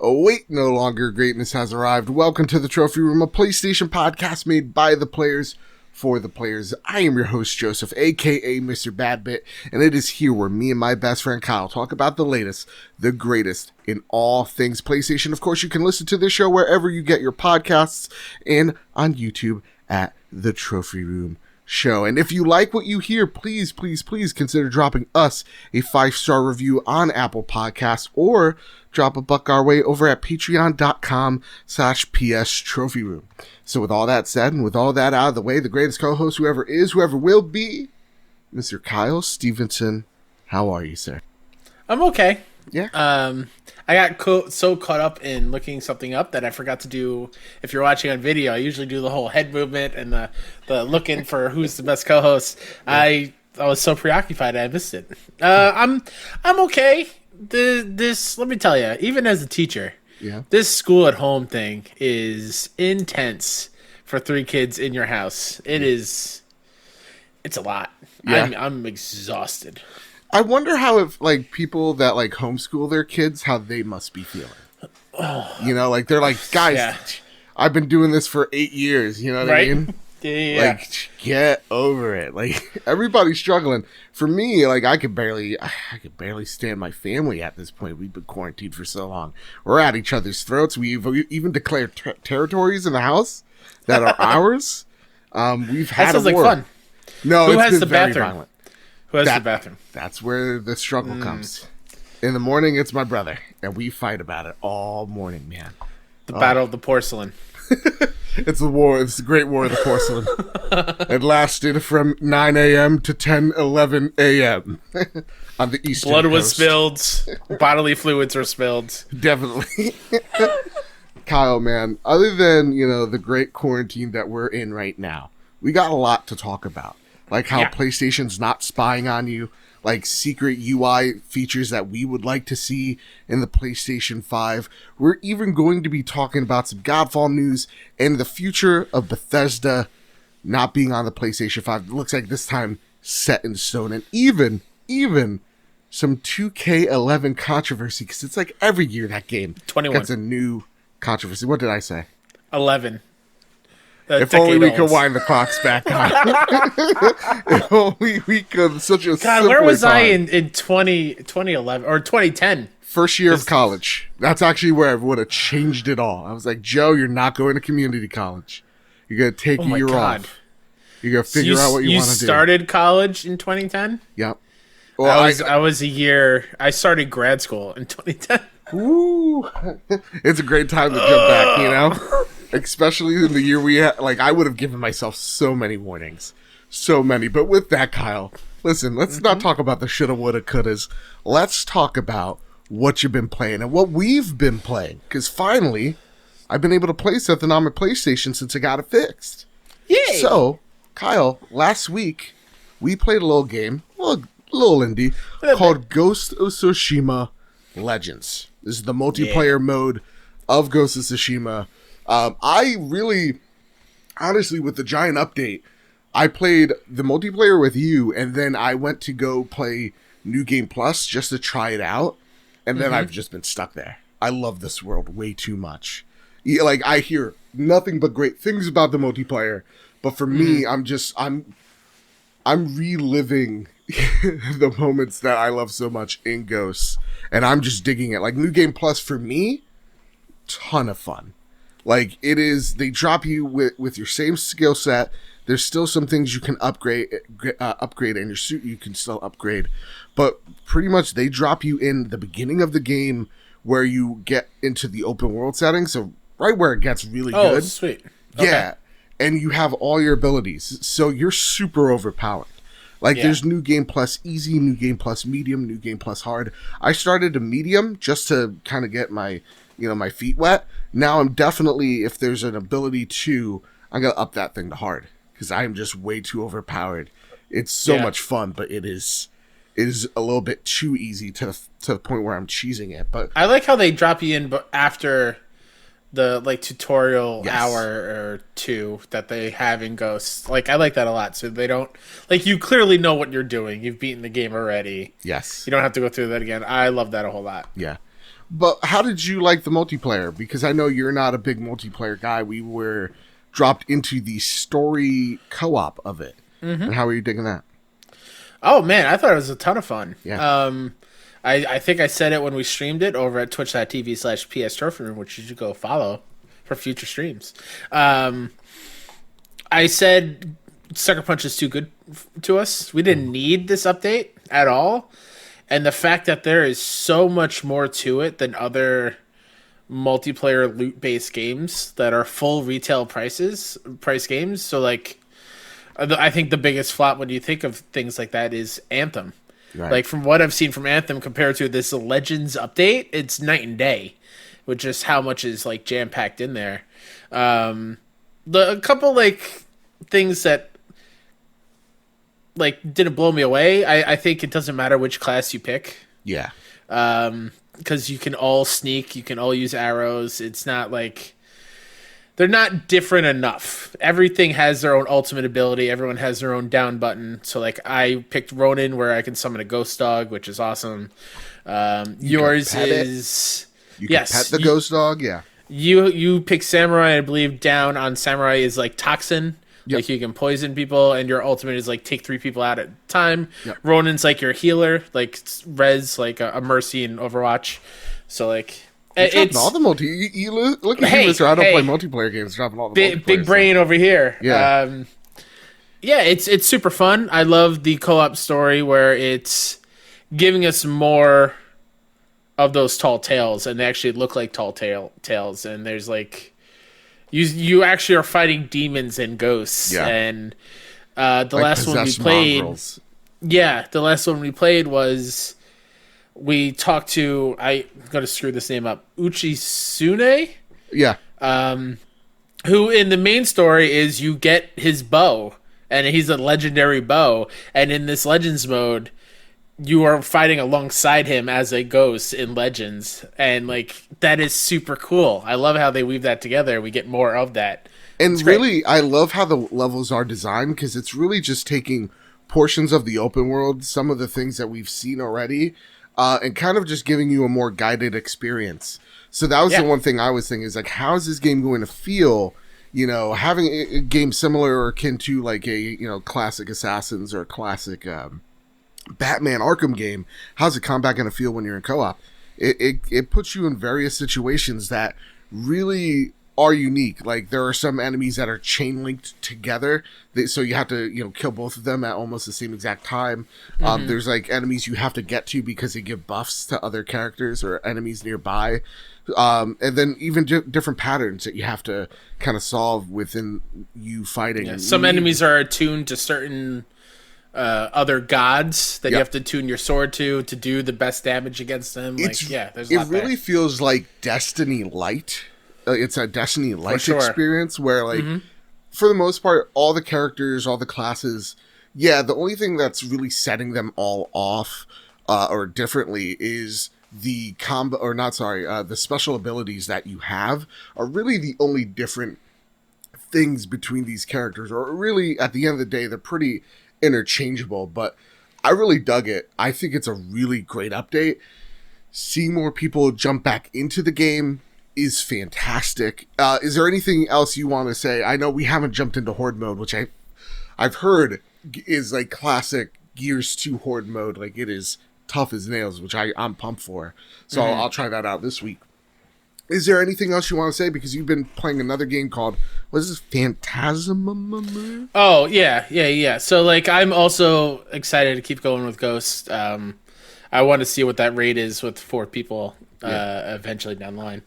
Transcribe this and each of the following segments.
Oh, wait, no longer greatness has arrived. Welcome to the Trophy Room, a PlayStation podcast made by the players for the players. I am your host, Joseph, aka Mr. Badbit, and it is here where me and my best friend Kyle talk about the latest, the greatest in all things PlayStation. Of course, you can listen to this show wherever you get your podcasts and on YouTube at the Trophy Room Show. And if you like what you hear, please consider dropping us a 5-star review on Apple Podcasts or drop a buck our way over at patreon.com/PS Trophy Room. So with all that said and with all that out of the way, the greatest co-host, whoever is, whoever will be, Mr. Kyle Stevenson. How are you, sir? I'm okay. Yeah. I got so caught up in looking something up that I forgot to do. If you're watching on video, I usually do the whole head movement and the looking for who's the best co-host. Yeah. I was so preoccupied I missed it. I'm okay. This let me tell you, even as a teacher, this school at home thing is intense for 3 kids in your house. It's a lot. Yeah. I'm exhausted. I wonder how if people that homeschool their kids, how they must be feeling. You know, they're like, guys, I've been doing this for 8 years. You know what I mean? Yeah. Get over it. Everybody's struggling. For me, I could barely stand my family at this point. We've been quarantined for so long. We're at each other's throats. We've even declared territories in the house that are ours. We've had that sounds a war. Like fun. No, Who it's has been the very bathroom? violent. Who has the bathroom? That's where the struggle comes. In the morning, it's my brother, and we fight about it all morning, man. The battle of the porcelain. It's a war. It's the great war of the porcelain. It lasted from 9 a.m. to 11 a.m. on the eastern Blood coast. was spilled. Bodily fluids were spilled. Definitely. Kyle, man, other than, the great quarantine that we're in right now, we got a lot to talk about. Like how PlayStation's not spying on you, secret UI features that we would like to see in the PlayStation 5. We're even going to be talking about some Godfall news and the future of Bethesda not being on the PlayStation 5. It looks like this time set in stone. And even some 2K11 controversy, because it's every year that game 21 gets a new controversy. What did I say? 11. If only we could wind the clocks back on. If only we could. Such a God, where was I in 2011 or 2010? First year of college. That's actually where I would have changed it all. I was like, Joe, you're not going to community college. You're going to take a year off. You're going to figure out what you want to do. You started college in 2010? Yep. Well, I was a year. I started grad school in 2010. Ooh. It's a great time to jump back, Especially in the year we had, I would have given myself so many warnings. So many. But with that, Kyle, listen, let's not talk about the shoulda, woulda, couldas. Let's talk about what you've been playing and what we've been playing. Because finally, I've been able to play something on my PlayStation since I got it fixed. Yay! So, Kyle, last week, we played a little game, a little indie, called Ghost of Tsushima Legends. This is the multiplayer mode of Ghost of Tsushima. I really, honestly, with the giant update, I played the multiplayer with you, and then I went to go play New Game Plus just to try it out, and then I've just been stuck there. I love this world way too much. I hear nothing but great things about the multiplayer, but for me, I'm reliving the moments that I love so much in Ghosts, and I'm just digging it. New Game Plus, for me, ton of fun. It is, they drop you with your same skill set. There's still some things you can upgrade, and your suit you can still upgrade. But pretty much they drop you in the beginning of the game where you get into the open world setting. So right where it gets really good. Oh, sweet. Okay. Yeah. And you have all your abilities. So you're super overpowered. There's New Game Plus Easy, New Game Plus Medium, New Game Plus Hard. I started a Medium just to kind of get my my feet wet. Now I'm definitely, if there's an ability to, I'm going to up that thing to hard because I'm just way too overpowered. It's so much fun, but it is a little bit too easy to the point where I'm cheesing it. But I like how they drop you in after the tutorial hour or two that they have in Ghosts. I like that a lot. So they don't you clearly know what you're doing. You've beaten the game already. Yes. You don't have to go through that again. I love that a whole lot. Yeah. But how did you like the multiplayer? Because I know you're not a big multiplayer guy. We were dropped into the story co-op of it. Mm-hmm. And how are you digging that? Oh, man, I thought it was a ton of fun. Yeah. I think I said it when we streamed it over at twitch.tv/PS Trophy Room, which you should go follow for future streams. I said Sucker Punch is too good to us. We didn't need this update at all. And the fact that there is so much more to it than other multiplayer loot-based games that are full retail price games. So, like, I think the biggest flop when you think of things like that is Anthem. Right. Like, from what I've seen from Anthem compared to this Legends update, it's night and day, with just how much is, like, jam-packed in there. A couple, like, things that, like, didn't blow me away. I think it doesn't matter which class you pick. Yeah. Because you can all sneak, you can all use arrows. It's not like... They're not different enough. Everything has their own ultimate ability. Everyone has their own down button. So, like, I picked Ronin, where I can summon a ghost dog, which is awesome. Yours is... You can pet the ghost dog, yeah. You pick Samurai, I believe down on Samurai is, like, Toxin. Yep. Like, you can poison people, and your ultimate is, like, take 3 people out at a time. Yep. Ronin's, like, your healer, like, Rez, like, a Mercy in Overwatch. So, like... It's all the you look at you, Mr. I don't play multiplayer games. Dropping all the big brain stuff over here. Yeah, it's super fun. I love the co-op story where it's giving us more of those tall tales, and they actually look like tall tales. And there's like you actually are fighting demons and ghosts. Yeah. And the last one we played, the last one we played was. We talked to, I'm going to screw this name up, Uchisune? Yeah. Who in the main story is you get his bow, and he's a legendary bow, and in this Legends mode, you are fighting alongside him as a ghost in Legends, and, like, that is super cool. I love how they weave that together. We get more of that. And really, I love how the levels are designed, because it's really just taking portions of the open world, some of the things that we've seen already, and kind of just giving you a more guided experience. So that was the one thing I was thinking is like, how is this game going to feel, you know, having a game similar or akin to like a, you know, classic Assassins or classic Batman Arkham game. How's the combat going to feel when you're in co-op? It puts you in various situations that really are unique. Like there are some enemies that are chain linked together, so you have to, you know, kill both of them at almost the same exact time. There's like enemies you have to get to because they give buffs to other characters or enemies nearby, and then even different patterns that you have to kind of solve within you fighting. Yeah, some enemies are attuned to certain other gods that you have to tune your sword to do the best damage against them. There's a lot really there. Feels like Destiny Light. It's a Destiny Light experience where, like, for the most part, all the characters, all the classes, the only thing that's really setting them all off or differently is the the special abilities that you have are really the only different things between these characters, or really, at the end of the day, they're pretty interchangeable, but I really dug it. I think it's a really great update. Seeing more people jump back into the game is fantastic. Is there anything else you want to say? I know we haven't jumped into Horde mode, which I've heard is like classic Gears 2 Horde mode. Like it is tough as nails, which I'm pumped for. So I'll try that out this week. Is there anything else you want to say? Because you've been playing another game called, what is this, Phantasma? Oh, yeah. So, like, I'm also excited to keep going with Ghost. I want to see what that rate is with 4 people eventually down the line.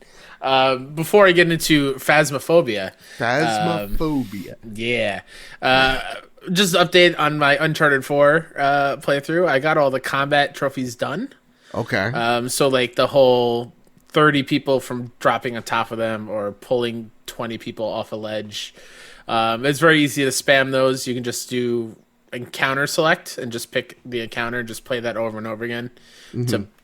Before I get into Phasmophobia. Just an update on my Uncharted 4 playthrough. I got all the combat trophies done. Okay. So, like, the whole 30 people from dropping on top of them or pulling 20 people off a ledge. It's very easy to spam those. You can just do encounter select and just pick the encounter and just play that over and over again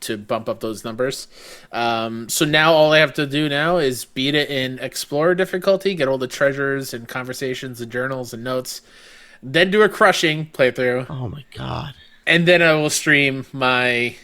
to bump up those numbers. So now all I have to do now is beat it in Explorer difficulty, get all the treasures and conversations and journals and notes, then do a crushing playthrough. Oh my god. And then I will stream my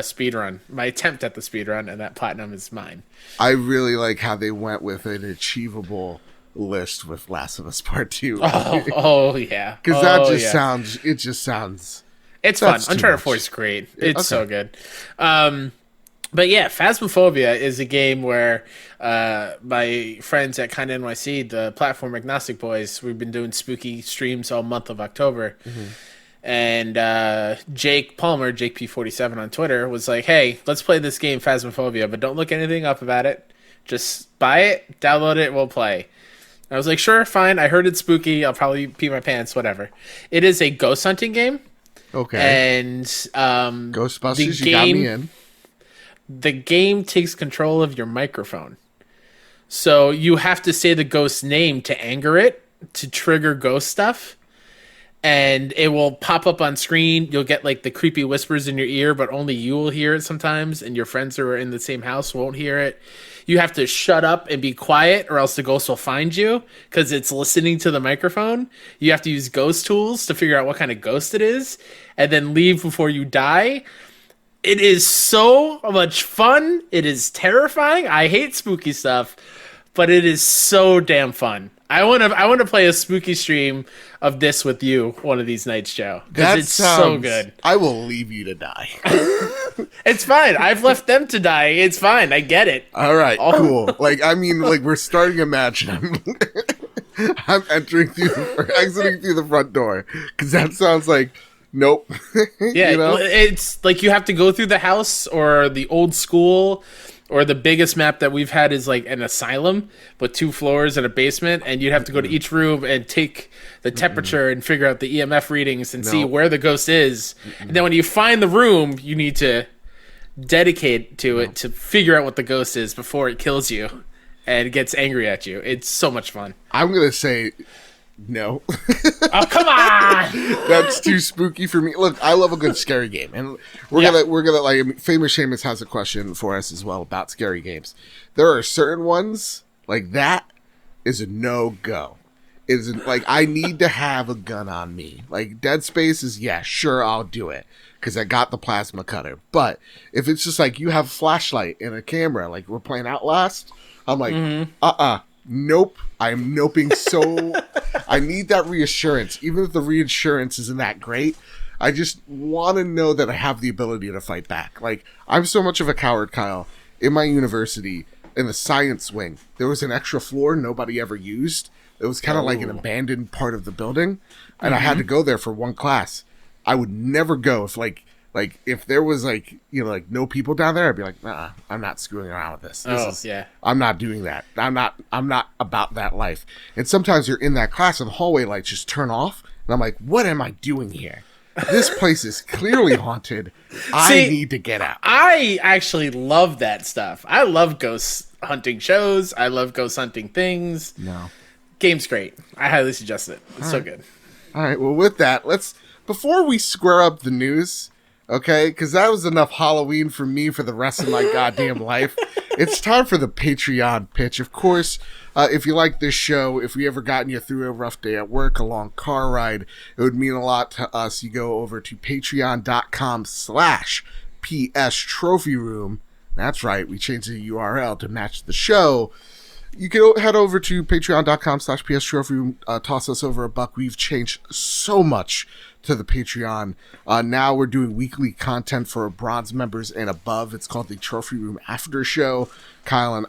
speed run, my attempt at the speed run, and that platinum is mine. I really like how they went with an achievable list with Last of Us Part 2. Oh yeah. Because that just sounds, it just sounds... It's fun. Uncharted 4 is great. It's so good. But yeah, Phasmophobia is a game where my friends at Kinda NYC, the platform agnostic boys, we've been doing spooky streams all month of October. Mm-hmm. And Jake Palmer, Jake P47 on Twitter, was like, hey, let's play this game, Phasmophobia, but don't look anything up about it. Just buy it, download it, we'll play. I was like, sure, fine. I heard it's spooky. I'll probably pee my pants, whatever. It is a ghost hunting game. Okay. And Ghostbusters, you got me in. The game takes control of your microphone. So you have to say the ghost's name to anger it, to trigger ghost stuff. And it will pop up on screen. You'll get like the creepy whispers in your ear, but only you will hear it sometimes. And your friends who are in the same house won't hear it. You have to shut up and be quiet or else the ghost will find you because it's listening to the microphone. You have to use ghost tools to figure out what kind of ghost it is and then leave before you die. It is so much fun. It is terrifying. I hate spooky stuff, but it is so damn fun. I want to play a spooky stream of this with you one of these nights, Joe. Because it's so good. I will leave you to die. It's fine. I've left them to die. It's fine. I get it. All right, cool. Like, I mean, like, we're starting a match. I'm exiting through the front door because that sounds like nope. Yeah, you know? It's like you have to go through the house or the old school. Or the biggest map that we've had is like an asylum with 2 floors and a basement, and you'd have to go to each room and take the temperature and figure out the EMF readings and see where the ghost is. And then when you find the room, you need to dedicate to it to figure out what the ghost is before it kills you and gets angry at you. It's so much fun. I'm gonna say no. Oh, come on! That's too spooky for me. Look, I love a good scary game, and we're gonna like. Famous Seamus has a question for us as well about scary games. There are certain ones like that is a no go. Is like I need to have a gun on me. Like Dead Space is sure I'll do it because I got the plasma cutter. But if it's just like you have a flashlight and a camera, like we're playing Outlast, I'm like nope. I'm noping so... I need that reassurance. Even if the reassurance isn't that great, I just want to know that I have the ability to fight back. Like, I'm so much of a coward, Kyle. In my university, in the science wing, there was an extra floor nobody ever used. It was kind of like an abandoned part of the building, and I had to go there for one class. I would never go if, like if there was like no people down there, I'd be like, nah, I'm not screwing around with this. I'm not doing that. I'm not about that life. And sometimes you're in that class and the hallway lights just turn off, and I'm like, what am I doing here? This place is clearly haunted. I need to get out. I actually love that stuff. I love ghost hunting shows. I love ghost hunting things. No. Game's great. I highly suggest it. It's so good. All right. Well, with that, before we square up the news, okay, because that was enough Halloween for me for the rest of my goddamn life. It's time for the Patreon pitch. Of course, if you like this show, if we ever gotten you through a rough day at work, a long car ride, it would mean a lot to us. You go over to patreon.com/PS Trophy Room. That's right, we changed the URL to match the show. You can head over to patreon.com/PS Trophy Room. Toss us over $1. We've changed so much to the Patreon. Now we're doing weekly content for bronze members and above. It's called the Trophy Room After Show. Kyle and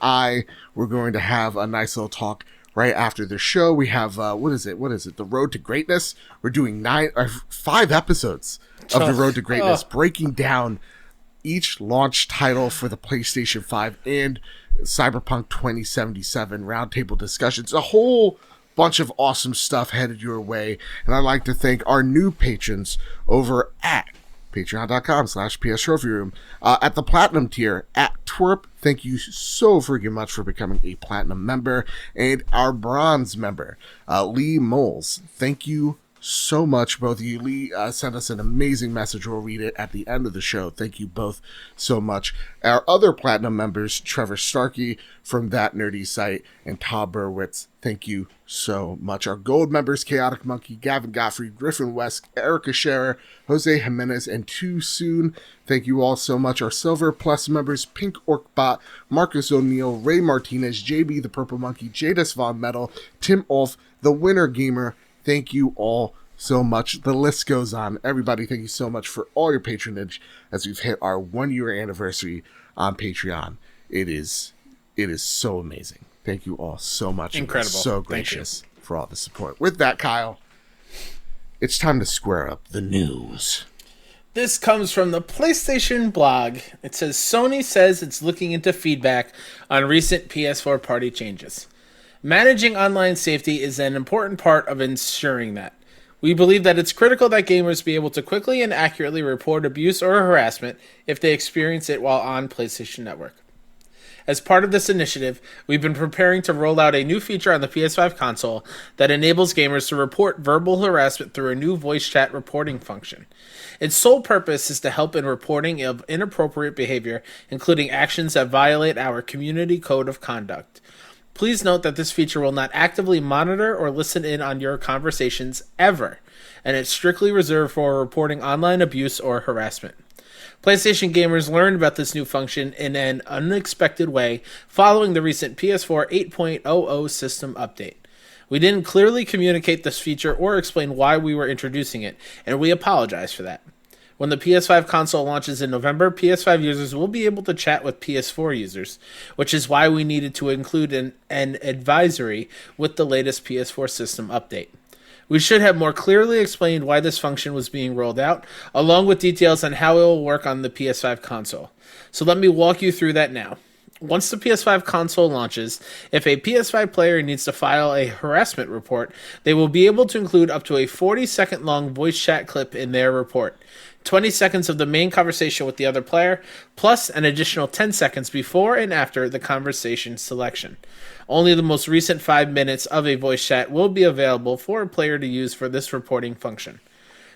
we're going to have a nice little talk right after the show. We have, what is it? The Road to Greatness. We're doing 5 episodes of the Road to Greatness, breaking down each launch title for the PlayStation 5 and Cyberpunk 2077 roundtable discussions. A whole bunch of awesome stuff headed your way, and I'd like to thank our new patrons over at patreon.com/PS Trophy Room. At the platinum tier, at Twerp, thank you so freaking much for becoming a platinum member. And our bronze member, Lee Moles, thank you so much. Both of you sent us an amazing message. We'll read it at the end of the show. Thank you both so much. Our other Platinum members, Trevor Starkey from That Nerdy Site and Todd Burwitz, thank you so much. Our Gold members, Chaotic Monkey, Gavin Godfrey, Griffin West, Erica Scherer, Jose Jimenez, and Too Soon. Thank you all so much. Our Silver Plus members, Pink Orkbot, Marcus O'Neill, Ray Martinez, JB the Purple Monkey, Jadis Von Metal, Tim Ulf, The Winter Gamer. Thank you all so much. The list goes on. Everybody, thank you so much for all your patronage as we've hit our 1 year anniversary on Patreon. It is so amazing. Thank you all so much. Incredible. So gracious for all the support. With that, Kyle, it's time to square up the news. This comes from the PlayStation blog. It says, Sony says it's looking into feedback on recent PS4 party changes. Managing online safety is an important part of ensuring that. We believe that it's critical that gamers be able to quickly and accurately report abuse or harassment if they experience it while on PlayStation Network. As part of this initiative, we've been preparing to roll out a new feature on the PS5 console that enables gamers to report verbal harassment through a new voice chat reporting function. Its sole purpose is to help in reporting of inappropriate behavior, including actions that violate our community code of conduct. Please note that this feature will not actively monitor or listen in on your conversations ever, and it's strictly reserved for reporting online abuse or harassment. PlayStation gamers learned about this new function in an unexpected way following the recent PS4 8.00 system update. We didn't clearly communicate this feature or explain why we were introducing it, and we apologize for that. When the PS5 console launches in November, PS5 users will be able to chat with PS4 users, which is why we needed to include an advisory with the latest PS4 system update. We should have more clearly explained why this function was being rolled out, along with details on how it will work on the PS5 console. So let me walk you through that now. Once the PS5 console launches, if a PS5 player needs to file a harassment report, they will be able to include up to a 40-second long voice chat clip in their report. 20 seconds of the main conversation with the other player, plus an additional 10 seconds before and after the conversation selection. Only the most recent 5 minutes of a voice chat will be available for a player to use for this reporting function.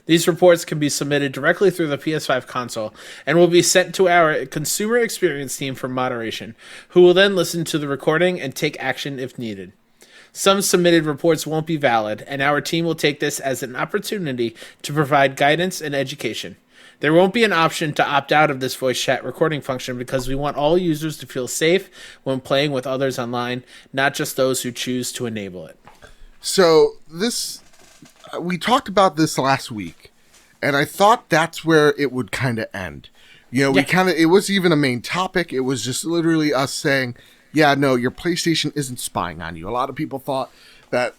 These reports can be submitted directly through the PS5 console and will be sent to our consumer experience team for moderation, who will then listen to the recording and take action if needed. Some submitted reports won't be valid, and our team will take this as an opportunity to provide guidance and education. There won't be an option to opt out of this voice chat recording function because we want all users to feel safe when playing with others online, not just those who choose to enable it. So we talked about this last week, and I thought that's where it would kind of end. You know, it was even a main topic. It was just literally us saying, yeah, no, your PlayStation isn't spying on you. A lot of people thought that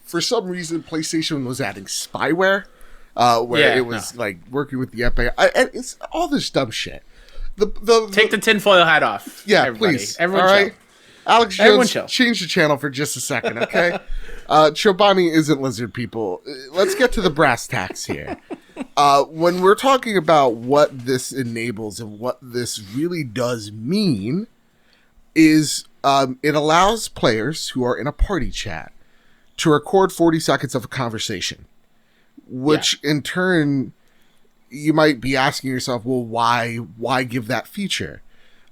for some reason PlayStation was adding spyware, it was like working with the FBI. It's all this dumb shit. Take the tinfoil hat off. Yeah, everybody. Please. Everyone all right, chill. Alex Jones, change the channel for just a second, okay? Chobani isn't lizard people. Let's get to the brass tacks here. When we're talking about what this enables and what this really does mean, is it allows players who are in a party chat to record 40 seconds of a conversation, which in turn, you might be asking yourself, well, why give that feature?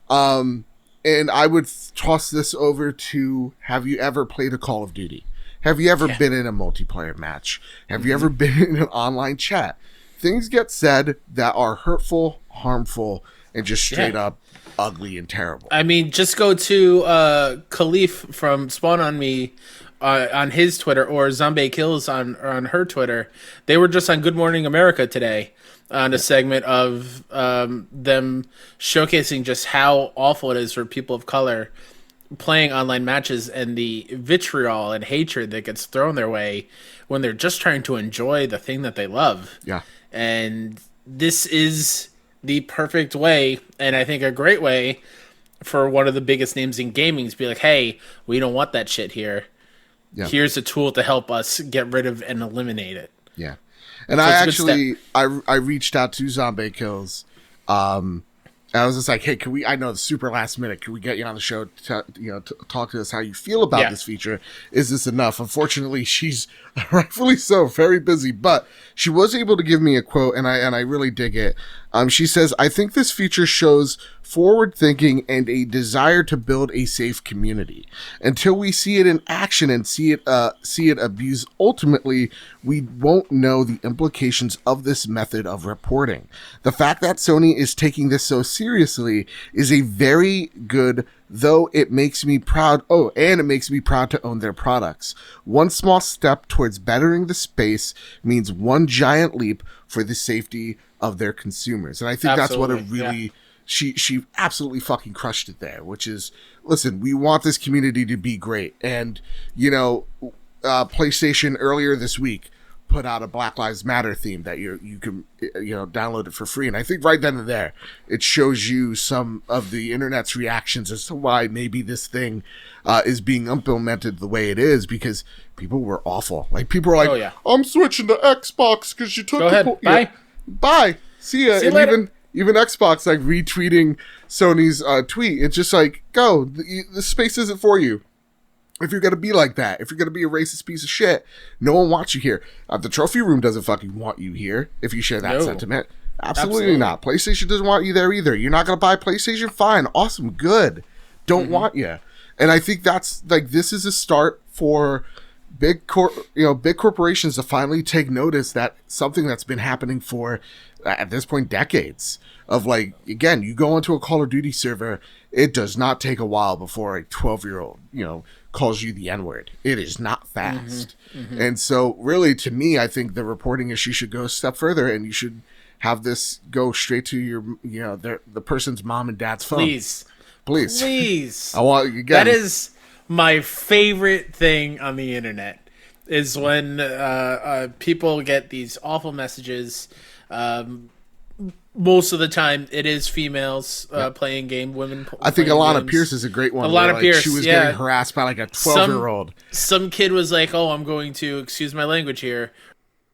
And I would toss this over to, have you ever played a Call of Duty? Have you ever been in a multiplayer match? Have you ever been in an online chat? Things get said that are hurtful, harmful, and just straight up ugly and terrible. I mean, just go to Khalif from Spawn on Me on his Twitter, or Zombie Kills on her Twitter. They were just on Good Morning America today on a segment of them showcasing just how awful it is for people of color playing online matches and the vitriol and hatred that gets thrown their way when they're just trying to enjoy the thing that they love. Yeah. And this is the perfect way, and I think a great way, for one of the biggest names in gaming to be like, hey, we don't want that shit here. Yeah. Here's a tool to help us get rid of and eliminate it. Yeah. And so I reached out to Zombie Kills I was just like, hey, can we? I know it's super last minute. Can we get you on the show to talk to us how you feel about this feature? Is this enough? Unfortunately, she's rightfully so very busy, but she was able to give me a quote, and I really dig it. She says, "I think this feature shows forward thinking and a desire to build a safe community. Until we see it in action and see it abused, ultimately, we won't know the implications of this method of reporting. The fact that Sony is taking this so seriously is a very good, though it makes me proud. Oh, and it makes me proud to own their products. One small step towards bettering the space means one giant leap for the safety of their consumers." And I think that's what a really, she absolutely fucking crushed it there, which is, listen, we want this community to be great. And, PlayStation earlier this week put out a Black Lives Matter theme that you can download it for free. And I think right then and there, it shows you some of the internet's reactions as to why maybe this thing is being implemented the way it is, because people were awful. Like, people were like, I'm switching to Xbox because you took bye. See ya. See you later. Even Xbox, like, retweeting Sony's tweet. It's just like, go. The space isn't for you. If you're going to be like that, if you're going to be a racist piece of shit, no one wants you here. The trophy room doesn't fucking want you here if you share that sentiment. Absolutely not. PlayStation doesn't want you there either. You're not going to buy PlayStation? Fine. Awesome. Good. Don't want you. And I think that's, like, this is a start for big corporations to finally take notice that something that's been happening for, at this point, decades. Of, like, again, you go onto a Call of Duty server, it does not take a while before a 12-year-old, calls you the N-word. It is not fast. And so, really, to me, I think the reporting issue should go a step further, and you should have this go straight to your, the person's mom and dad's phone. Please. I want, again. That is my favorite thing on the internet, is when people get these awful messages. Most of the time, it is females playing game, women. I think Alana Pierce is a great one. Alana Pierce, she was getting harassed by like a 12-year-old. Some kid was like, "Oh, I'm going to, excuse my language here,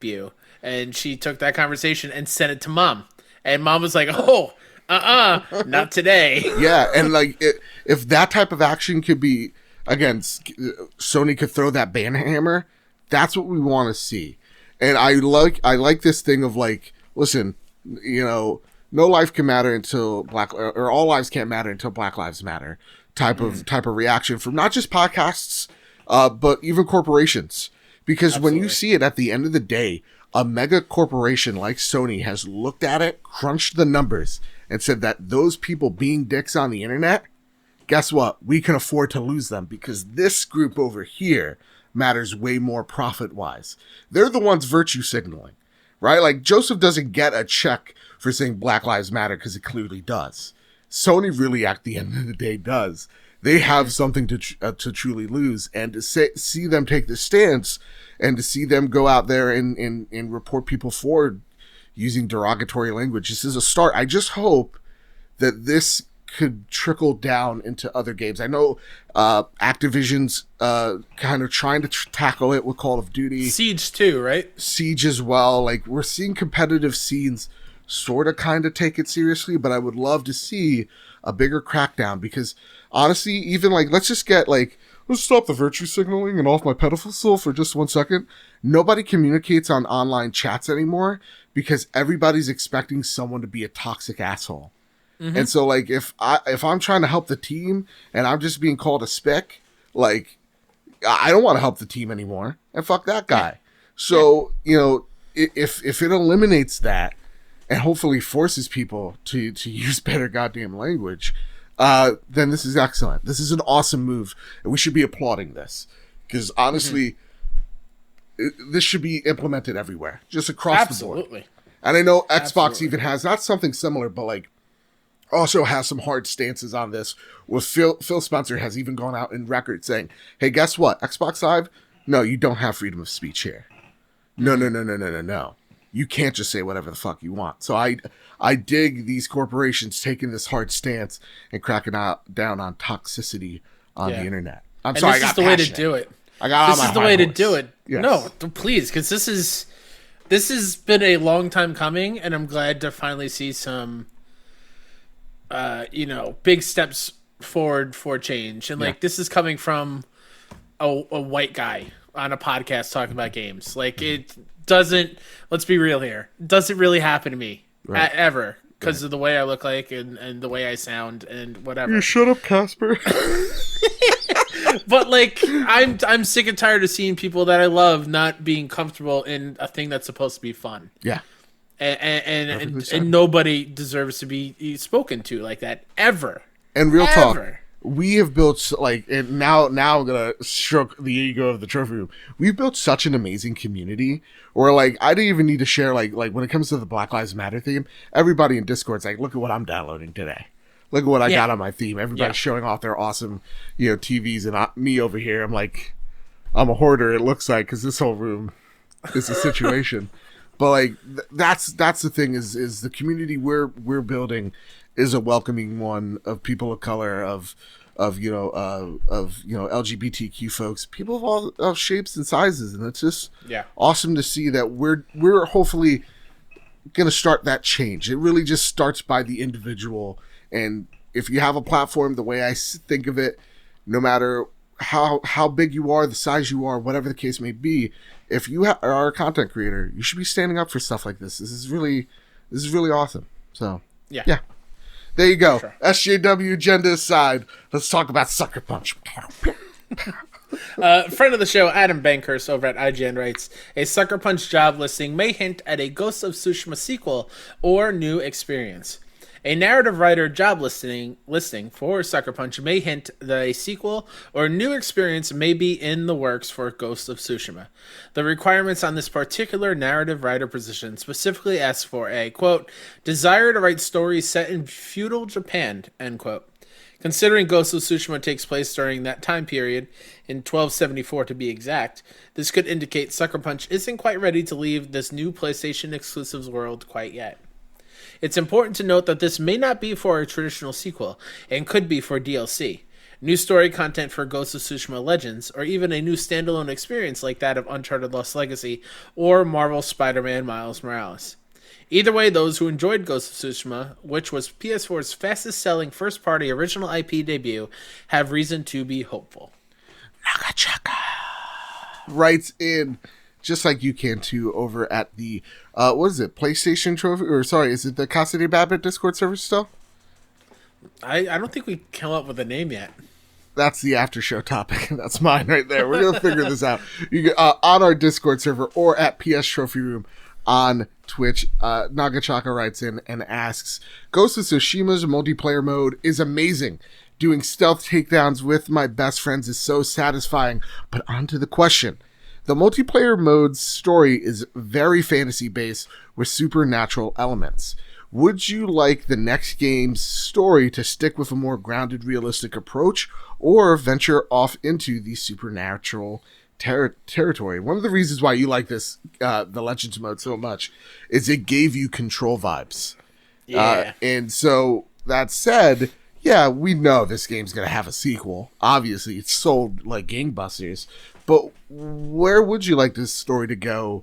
you," and she took that conversation and sent it to mom, and mom was like, "Oh, not today." Yeah, and like if that type of action could be, again, Sony could throw that ban hammer. That's what we want to see, and I like this thing of like, listen. No life can matter until or all lives can't matter until Black Lives Matter type of reaction from not just podcasts, but even corporations. Because when you see it at the end of the day, a mega corporation like Sony has looked at it, crunched the numbers, and said that those people being dicks on the internet, guess what? We can afford to lose them because this group over here matters way more profit-wise. They're the ones virtue signaling. Right? Like, Joseph doesn't get a check for saying Black Lives Matter because it clearly does. Sony really, at the end of the day, does. They have something to truly lose. And to see them take this stance and to see them go out there and report people forward using derogatory language, this is a start. I just hope that this could trickle down into other games. I know Activision's kind of trying to tackle it with Call of Duty. Siege too, right? Siege as well. Like, we're seeing competitive scenes sort of kind of take it seriously, but I would love to see a bigger crackdown because, honestly, even like, let's stop the virtue signaling and off my pedestal for just 1 second. Nobody communicates on online chats anymore because everybody's expecting someone to be a toxic asshole. And so, like, if I'm trying to help the team and I'm just being called a spick, like, I don't want to help the team anymore. And fuck that guy. So, if it eliminates that and hopefully forces people to use better goddamn language, then this is excellent. This is an awesome move. And we should be applauding this. Because, honestly, this should be implemented everywhere. Just across the board. And I know Xbox even has, not something similar, but, like, also has some hard stances on this. With Phil Spencer has even gone out in record saying, "Hey, guess what? Xbox Live? No, you don't have freedom of speech here. No. You can't just say whatever the fuck you want." So I dig these corporations taking this hard stance and cracking down on toxicity on the internet. I'm sorry, this is the way to do it. This is the way to do it. Yes. No, please, because this has been a long time coming, and I'm glad to finally see some big steps forward for change. And like this is coming from a white guy on a podcast talking about games. Like it doesn't, let's be real here, it doesn't really happen to me ever because of the way I look like and the way I sound and whatever. You shut up, Casper. But like I'm sick and tired of seeing people that I love not being comfortable in a thing that's supposed to be fun. Yeah. And nobody deserves to be spoken to like that ever. And real talk, we have built and now I'm gonna stroke the ego of the trophy room. We've built such an amazing community where like I didn't even need to share like when it comes to the Black Lives Matter theme, everybody in Discord's like, look at what I'm downloading today. Look at what I got on my theme. Everybody's showing off their awesome, TVs, and me over here. I'm like, I'm a hoarder. It looks like because this whole room is a situation. But like that's the thing is the community we're building is a welcoming one of people of color, of LGBTQ folks, people of all shapes and sizes, and it's just awesome to see that we're hopefully gonna start that change. It really just starts by the individual. And if you have a platform, the way I think of it, no matter how big you are, the size you are, whatever the case may be, if you are a content creator, you should be standing up for stuff like this. This is really awesome. So yeah. There you go. Sure. SJW agenda aside, let's talk about Sucker Punch. Friend of the show, Adam Bankhurst over at IGN writes, a Sucker Punch job listing may hint at a Ghost of Tsushima sequel or new experience. A narrative writer job listing for Sucker Punch may hint that a sequel or new experience may be in the works for Ghost of Tsushima. The requirements on this particular narrative writer position specifically ask for a, quote, desire to write stories set in feudal Japan, end quote. Considering Ghost of Tsushima takes place during that time period, in 1274 to be exact, this could indicate Sucker Punch isn't quite ready to leave this new PlayStation exclusives world quite yet. It's important to note that this may not be for a traditional sequel, and could be for DLC, new story content for Ghost of Tsushima Legends, or even a new standalone experience like that of Uncharted Lost Legacy or Marvel's Spider-Man Miles Morales. Either way, those who enjoyed Ghost of Tsushima, which was PS4's fastest-selling first-party original IP debut, have reason to be hopeful. Nakachaka writes in, just like you can too, over at the what is it, PlayStation Trophy, or sorry, is it the Casa de Babbitt Discord server still? I don't think we come up with a name yet. That's the after show topic. That's mine right there. We're gonna figure this out. You get, on our Discord server or at PS Trophy Room on Twitch. Nagachaka writes in and asks, Ghost of Tsushima's multiplayer mode is amazing. Doing stealth takedowns with my best friends is so satisfying. But on to the question. The multiplayer mode's story is very fantasy-based with supernatural elements. Would you like the next game's story to stick with a more grounded, realistic approach, or venture off into the supernatural territory? One of the reasons why you like this, the Legends mode so much, is it gave you control vibes. Yeah. And so, that said, yeah, we know this game's going to have a sequel. Obviously, it's sold like gangbusters. But where would you like this story to go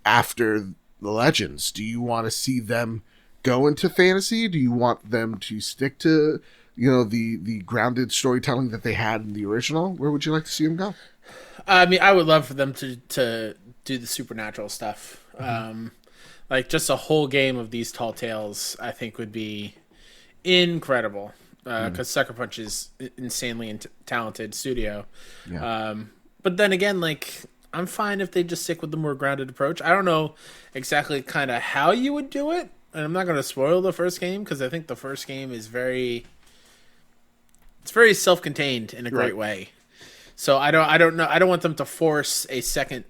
after the Legends? Do you want to see them go into fantasy? Do you want them to stick to, the grounded storytelling that they had in the original? Where would you like to see them go? I mean, I would love for them to do the supernatural stuff. Mm-hmm. Like just a whole game of these tall tales, I think would be incredible. Because Sucker Punch is insanely talented studio. Yeah. But then again, like, I'm fine if they just stick with the more grounded approach. I don't know exactly kind of how you would do it. And I'm not going to spoil the first game because I think the first game is very self-contained in a great way. So I don't know. I don't want them to force a second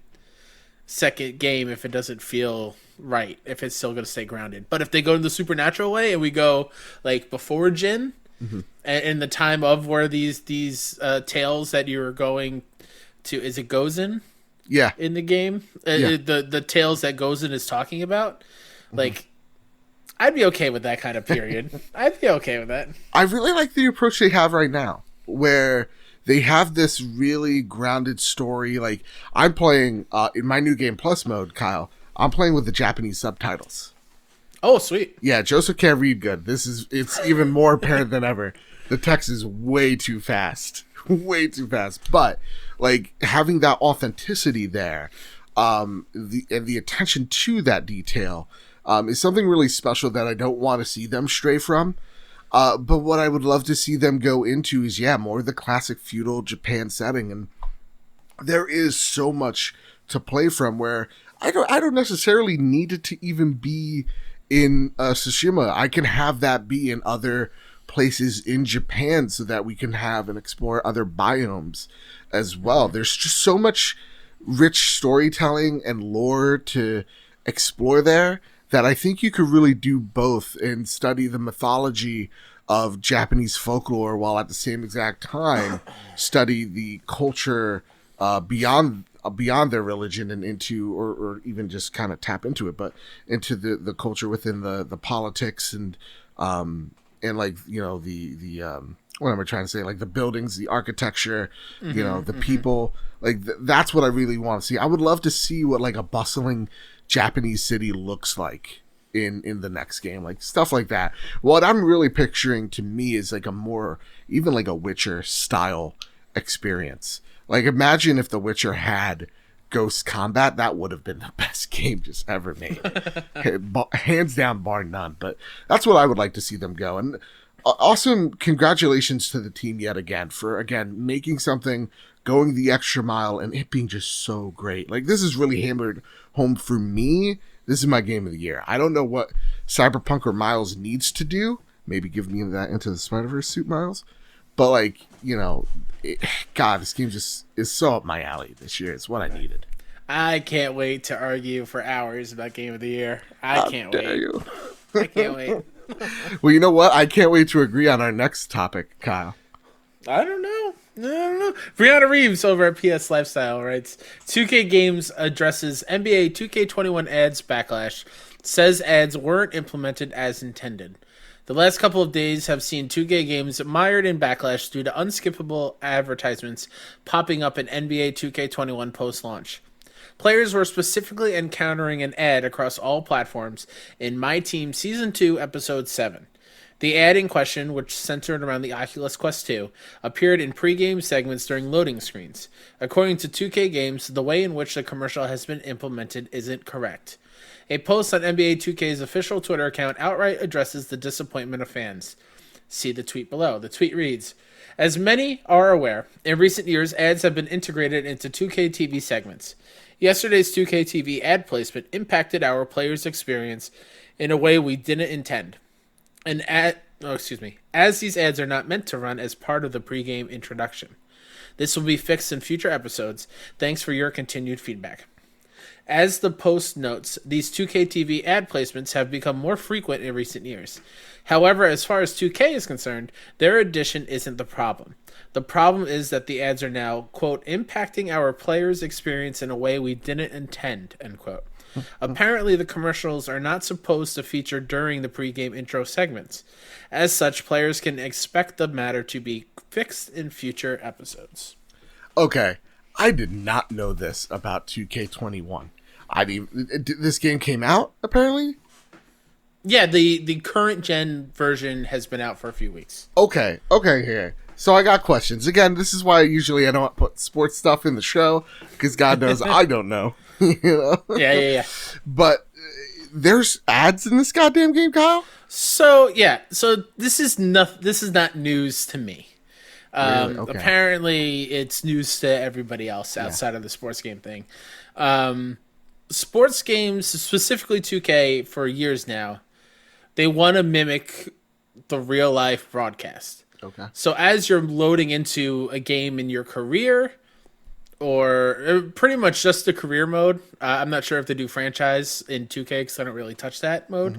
game if it doesn't feel right, if it's still going to stay grounded. But if they go the supernatural way and we go like before Jin, and in the time of where these tales that you're going to, is it Gozen? Yeah. In the game, the tales that Gozen is talking about, like, I'd be okay with that kind of period. I'd be okay with that. I really like the approach they have right now, where they have this really grounded story. Like, I'm playing in my new game plus mode, Kyle. I'm playing with the Japanese subtitles. Oh, sweet. Yeah, Joseph can't read good. It's even more apparent than ever. The text is way too fast. Way too fast. But like having that authenticity there, the attention to that detail, is something really special that I don't want to see them stray from. But what I would love to see them go into is, more of the classic feudal Japan setting. And there is so much to play from where I don't necessarily need it to even be in Tsushima. I can have that be in other places in Japan so that we can have and explore other biomes as well. There's just so much rich storytelling and lore to explore there that I think you could really do both and study the mythology of Japanese folklore while at the same exact time study the culture beyond their religion and into or even just kind of tap into it, but into the culture within the politics and like, the what am I trying to say, like the buildings, the architecture, the people, like that's what I really want to see. I would love to see what like a bustling Japanese city looks like in the next game, like stuff like that. What I'm really picturing to me is like a more, even like a Witcher style experience. Like imagine if The Witcher had ghost combat. That would have been the best game just ever made. Hands down, bar none. But that's what I would like to see them go. And awesome congratulations to the team yet again for making something, going the extra mile, and it being just so great. Like this is really hammered home for me. This is my game of the year. I don't know what Cyberpunk or Miles needs to do. Maybe give me that Into the Spider-Verse suit, Miles. But like, God, this game just is so up my alley this year. It's what I needed. I can't wait to argue for hours about Game of the Year. I can't wait. You. I can't wait. Well, you know what? I can't wait to agree on our next topic, Kyle. I don't know. Brianna Reeves over at PS Lifestyle writes, 2K Games addresses NBA 2K21 ads backlash, says ads weren't implemented as intended. The last couple of days have seen 2K Games mired in backlash due to unskippable advertisements popping up in NBA 2K21 post-launch. Players were specifically encountering an ad across all platforms in My Team Season 2, Episode 7. The ad in question, which centered around the Oculus Quest 2, appeared in pre-game segments during loading screens. According to 2K Games, the way in which the commercial has been implemented isn't correct. A post on NBA 2K's official Twitter account outright addresses the disappointment of fans. See the tweet below. The tweet reads, as many are aware, in recent years, ads have been integrated into 2K TV segments. Yesterday's 2K TV ad placement impacted our players' experience in a way we didn't intend. As these ads are not meant to run as part of the pregame introduction. This will be fixed in future episodes. Thanks for your continued feedback. As the post notes, these 2K TV ad placements have become more frequent in recent years. However, as far as 2K is concerned, their addition isn't the problem. The problem is that the ads are now, quote, impacting our players' experience in a way we didn't intend, end quote. Apparently, the commercials are not supposed to feature during the pregame intro segments. As such, players can expect the matter to be fixed in future episodes. Okay, I did not know this about 2K21. This game came out, apparently? Yeah, the current gen version has been out for a few weeks. Okay, here. So I got questions. Again, this is why usually I don't put sports stuff in the show, because God knows I don't know. Yeah. But there's ads in this goddamn game, Kyle? So this is not news to me. Really? Okay. Apparently it's news to everybody else outside of the sports game thing. Sports games, specifically 2K, for years now, they want to mimic the real life broadcast. Okay. So as you're loading into a game in your career, or pretty much just the career mode, I'm not sure if they do franchise in 2K because I don't really touch that mode.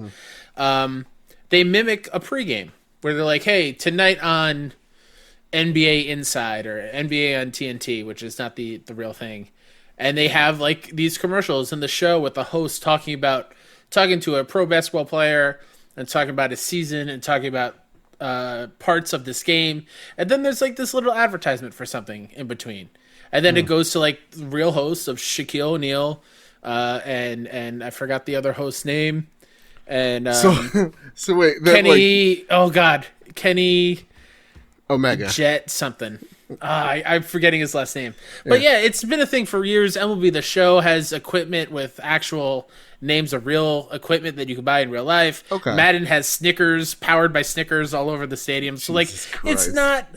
Mm-hmm. They mimic a pregame where they're like, hey, tonight on NBA Inside or NBA on TNT, which is not the real thing. And they have like these commercials in the show with the host talking to a pro basketball player and talking about his season and talking about parts of this game. And then there's like this little advertisement for something in between. And then it goes to like the real hosts of Shaquille O'Neal and I forgot the other host's name. And so wait, then, Kenny, oh god, Kenny Omega. Jet something. I'm forgetting his last name. But yeah, it's been a thing for years. MLB The Show has equipment with actual names of real equipment that you can buy in real life. Okay. Madden has Snickers, powered by Snickers, all over the stadium. So, Jesus Christ. it's not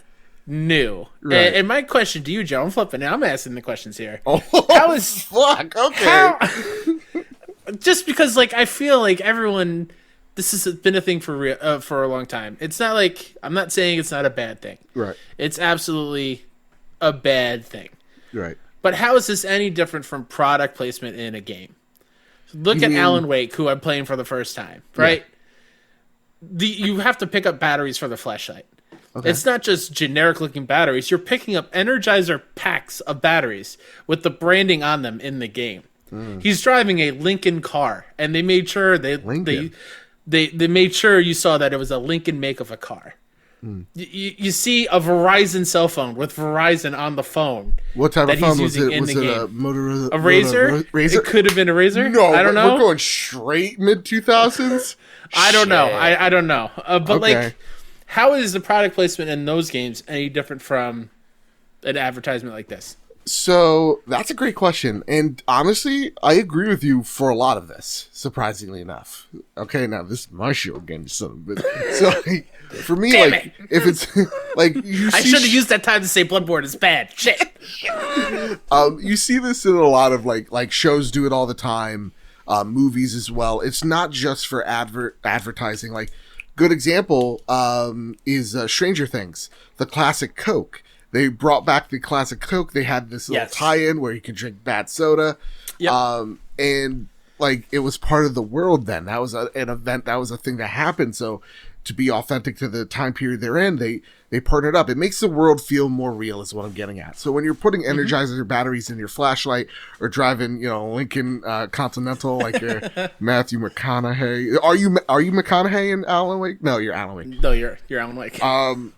new. Right. And my question to you, Joe, I'm flipping it. I'm asking the questions here. Oh, How is... fuck, okay. Just because, I feel like everyone... This has been a thing for a long time. It's not like... I'm not saying it's not a bad thing. Right. It's absolutely a bad thing. Right. But how is this any different from product placement in a game? Look at Alan Wake, who I'm playing for the first time, right? Yeah. You have to pick up batteries for the flashlight. Okay. It's not just generic-looking batteries. You're picking up Energizer packs of batteries with the branding on them in the game. He's driving a Lincoln car, and they made sure they made sure you saw that it was a Lincoln make of a car. You see a Verizon cell phone with Verizon on the phone. What type of phone was it? Was it a Motorola? A Razor? It could have been a Razor. No, I don't know. We're going straight mid-2000s? I don't know. I don't know. But how is the product placement in those games any different from an advertisement like this? So that's a great question, and honestly, I agree with you for a lot of this. Surprisingly enough, okay, now this is my show again, son of a bitch. So, for me, if it's you see, I should have used that time to say Bloodborne is bad. Shit. You see this in a lot of like shows do it all the time, movies as well. It's not just for advertising. Like, good example is Stranger Things, the classic Coke. They brought back the classic Coke. They had this little tie-in where you could drink bad soda. Yep. And it was part of the world then. That was an event. That was a thing that happened. So to be authentic to the time period they're in, they partnered up. It makes the world feel more real is what I'm getting at. So when you're putting Energizer batteries in your flashlight or driving, Lincoln Continental like you're Matthew McConaughey. Are you McConaughey in Alan Wake? No, you're Alan Wake. No, you're Alan Wake. Imagine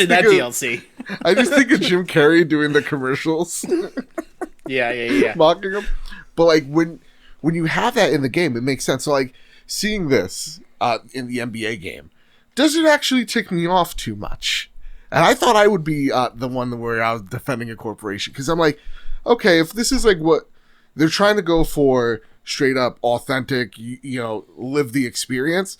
that DLC. I just think of Jim Carrey doing the commercials. Yeah. Mocking him. But when you have that in the game, it makes sense. So seeing this in the NBA game doesn't actually tick me off too much. And I thought I would be the one where I was defending a corporation. Because I'm like, okay, if this is what they're trying to go for, straight up authentic, live the experience.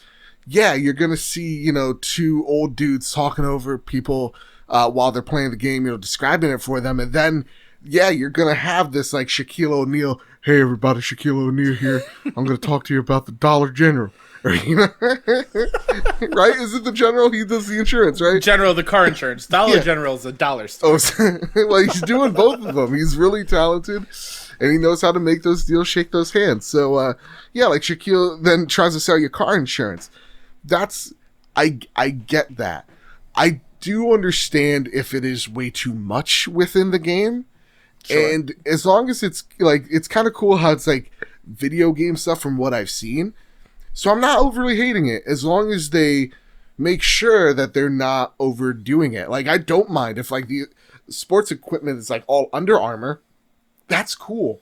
Yeah, you're going to see, two old dudes talking over people while they're playing the game, describing it for them. And then, you're going to have this Shaquille O'Neal. Hey, everybody, Shaquille O'Neal here. I'm going to talk to you about the Dollar General. Right? Is it the General? He does the insurance, right? General, the car insurance. Dollar General is a dollar store. Well, he's doing both of them. He's really talented, and he knows how to make those deals, shake those hands. So, Shaquille then tries to sell you car insurance. I get that. I do understand if it is way too much within the game. Sure. And as long as it's it's kind of cool how it's video game stuff from what I've seen. So I'm not overly hating it as long as they make sure that they're not overdoing it. I don't mind if the sports equipment is all Under Armour. That's cool,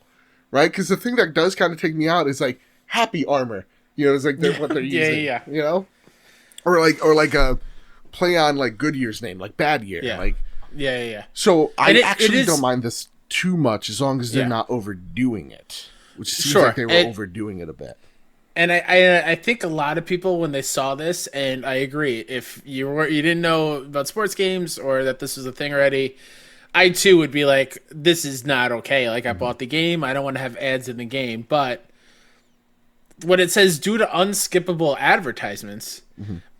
right? Because the thing that does kind of take me out is Happy Armor. It's what they're using. Yeah. Or a play on Goodyear's name, Bad Year. Yeah. So I actually don't mind this too much as long as they're not overdoing it, which seems like they were overdoing it a bit. And I think a lot of people, when they saw this, and I agree, if you didn't know about sports games or that this was a thing already, I too would be like, this is not okay. I bought the game, I don't want to have ads in the game. But when it says due to unskippable advertisements,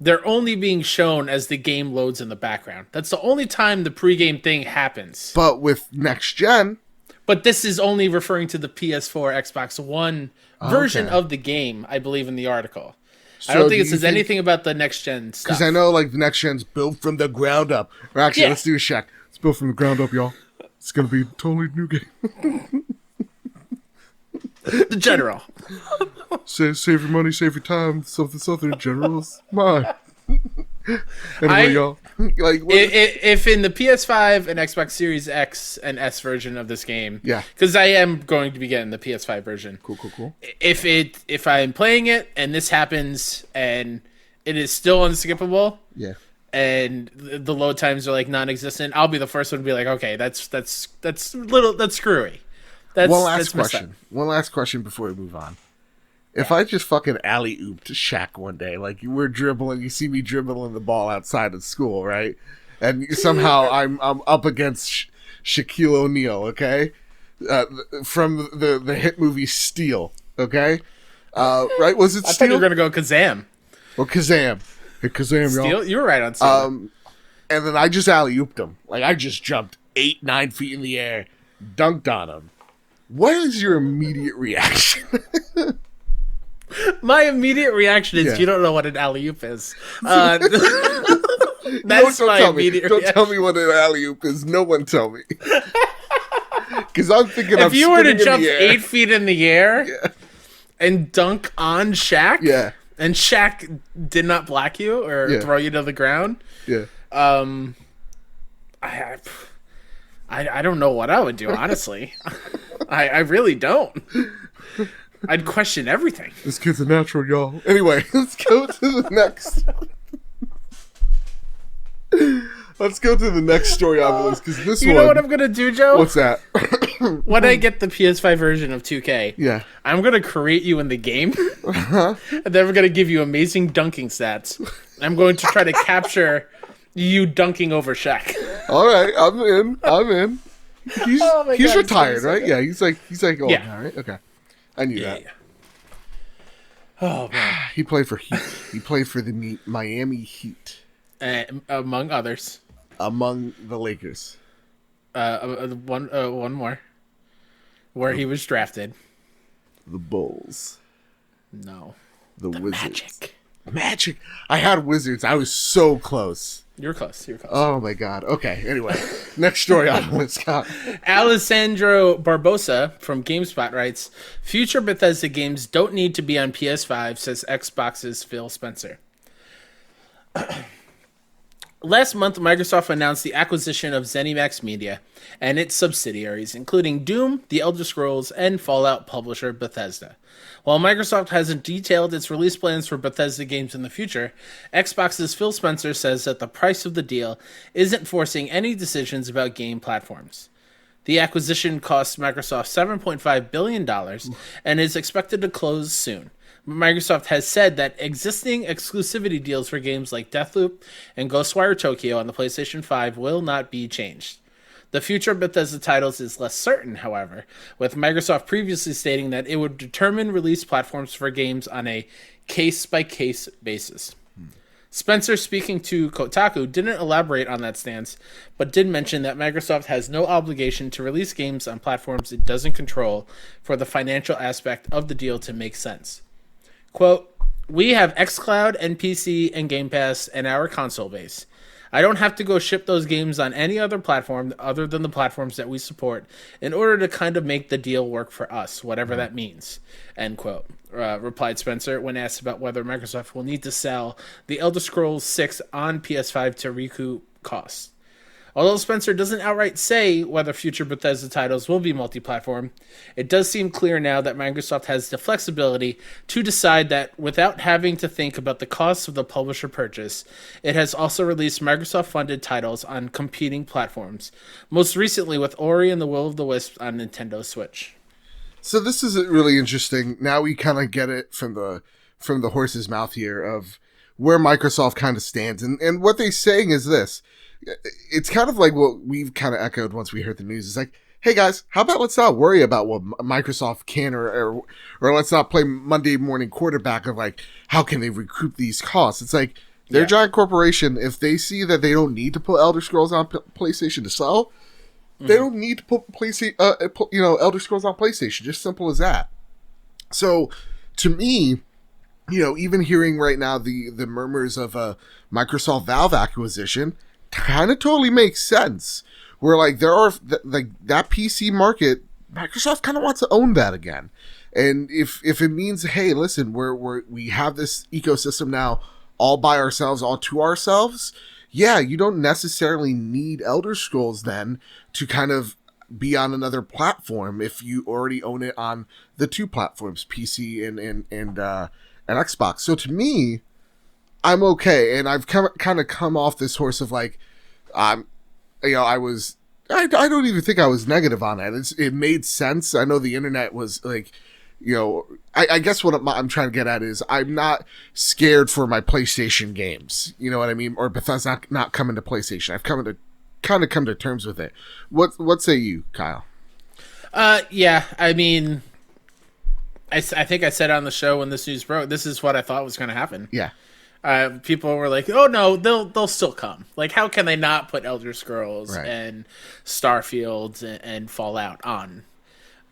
they're only being shown as the game loads in the background. That's the only time the pregame thing happens. But with next gen. But this is only referring to the PS4, Xbox One version of the game, I believe, in the article. So I don't think it says anything about the next gen stuff. Because I know the next gen's built from the ground up. Or actually, let's do a check. It's built from the ground up, y'all. It's going to be a totally new game. The General. Save your money, save your time. Something, General's mine. Anyway, y'all. Like, if in the PS5 and Xbox Series X and S version of this game, yeah, because I am going to be getting the PS5 version. Cool. If I'm playing it and this happens and it is still unskippable, yeah, and the load times are like non-existent, I'll be the first one to be like, okay, that's screwy. One last question before we move on. If I just fucking alley-ooped Shaq one day, like we're dribbling, you see me dribbling the ball outside of school, right? And somehow I'm up against Shaquille O'Neal, okay? From the hit movie Steel, okay? Right? Was it Steel? I thought you were gonna go Kazam. Well, Kazam. Hey, Kazam, Steel? y'all. You were right on Steel. And then I just alley-ooped him. Like, I just jumped 8-9 feet in the air, dunked on him. What is your immediate reaction? My immediate reaction is you don't know what an alley-oop is. That's my immediate reaction. Don't tell me what an alley-oop is. No one tell me. Because I'm thinking if you were to jump 8 feet in the air and dunk on Shaq, and Shaq did not block you or throw you to the ground, I don't know what I would do, honestly. I really don't. I'd question everything. This kid's a natural, y'all. Anyway, let's go to the next. Let's go to the next story on the list, because this one... You know what I'm going to do, Joe? What's that? When I get the PS5 version of 2K, I'm going to create you in the game, and then we're going to give you amazing dunking stats. I'm going to try to capture you dunking over Shaq. All right, I'm in. He's retired, right? Yeah, he's like all right, okay. I knew that. Oh man, he played for Heat. He played for the Miami Heat, among others. Among the Lakers. One more, where he was drafted. The Bulls. No, the Wizards. Magic. I had Wizards. I was so close. You're close. Oh my god. Okay. Anyway, next story on the list, Scott. Alessandro Barbosa from GameSpot writes, "Future Bethesda games don't need to be on PS5," says Xbox's Phil Spencer. Last month, Microsoft announced the acquisition of ZeniMax Media and its subsidiaries, including Doom, The Elder Scrolls, and Fallout publisher Bethesda. While Microsoft hasn't detailed its release plans for Bethesda games in the future, Xbox's Phil Spencer says that the price of the deal isn't forcing any decisions about game platforms. The acquisition cost Microsoft $7.5 billion and is expected to close soon. Microsoft has said that existing exclusivity deals for games like Deathloop and Ghostwire Tokyo on the PlayStation 5 will not be changed. The future of Bethesda titles is less certain, however, with Microsoft previously stating that it would determine release platforms for games on a case-by-case basis. Spencer, speaking to Kotaku, didn't elaborate on that stance, but did mention that Microsoft has no obligation to release games on platforms it doesn't control for the financial aspect of the deal to make sense. Quote, "We have xCloud and PC and Game Pass and our console base. I don't have to go ship those games on any other platform other than the platforms that we support in order to kind of make the deal work for us, whatever that means," end quote, replied Spencer when asked about whether Microsoft will need to sell The Elder Scrolls 6 on PS5 to recoup costs. Although Spencer doesn't outright say whether future Bethesda titles will be multi-platform, it does seem clear now that Microsoft has the flexibility to decide that without having to think about the costs of the publisher purchase, it has also released Microsoft-funded titles on competing platforms, most recently with Ori and the Will of the Wisps on Nintendo Switch. So this is really interesting. Now we kind of get it from the horse's mouth here of where Microsoft kind of stands. And what they're saying is this. It's kind of like what we've kind of echoed once we heard the news. It's like, hey guys, how about let's not worry about what Microsoft can or let's not play Monday morning quarterback of like, how can they recoup these costs? It's like, they're a giant corporation. If they see that they don't need to put Elder Scrolls on PlayStation to sell, they don't need to put Elder Scrolls on PlayStation. Just simple as that. So to me, even hearing right now the murmurs of a Microsoft Valve acquisition kind of totally makes sense. Where like there are that PC market, Microsoft kind of wants to own that again. And if it means, hey, listen, we have this ecosystem now all by ourselves, all to ourselves, yeah, you don't necessarily need Elder Scrolls then to kind of be on another platform if you already own it on the two platforms, PC and Xbox. So to me, I'm okay, and I've kind of come off this horse of like, I don't even think I was negative on that. It made sense. I know the internet was like, I guess what I'm trying to get at is I'm not scared for my PlayStation games. You know what I mean? Or Bethesda not coming to PlayStation. I've come to terms with it. What say you, Kyle? Yeah, I mean, I think I said on the show when this news broke, this is what I thought was going to happen. Yeah. People were like, "Oh no, they'll still come. Like, how can they not put Elder Scrolls and Starfield and Fallout on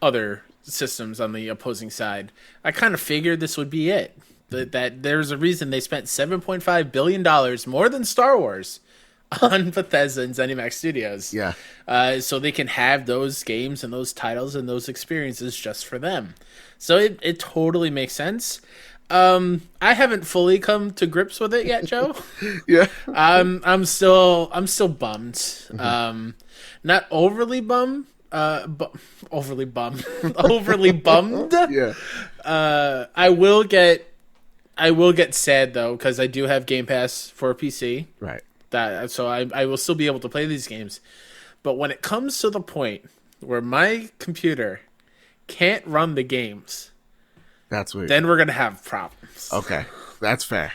other systems on the opposing side?" I kind of figured this would be it. That there's a reason they spent $7.5 billion more than Star Wars on Bethesda and ZeniMax Studios. Yeah. So they can have those games and those titles and those experiences just for them. So it totally makes sense. I haven't fully come to grips with it yet, Joe. Yeah. I'm still bummed. Mm-hmm. Not overly bummed. Overly bummed. Overly bummed. Yeah. I will get sad though, because I do have Game Pass for PC. Right. So I will still be able to play these games. But when it comes to the point where my computer can't run the games, that's weird. then we're going to have problems. Okay. That's fair.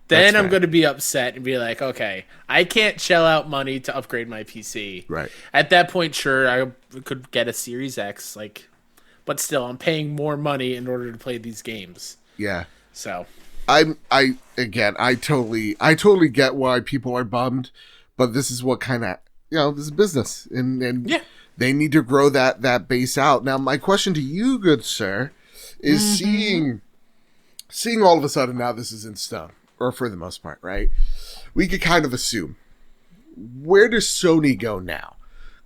Then I'm going to be upset and be like, okay, I can't shell out money to upgrade my PC. Right. At that point, sure, I could get a Series X, but still, I'm paying more money in order to play these games. Yeah. So I totally get why people are bummed, but this is what kind of, this is business, and yeah, they need to grow that base out. Now, my question to you, good sir, is seeing all of a sudden now this is in stone, or for the most part, right? We could kind of assume, where does Sony go now?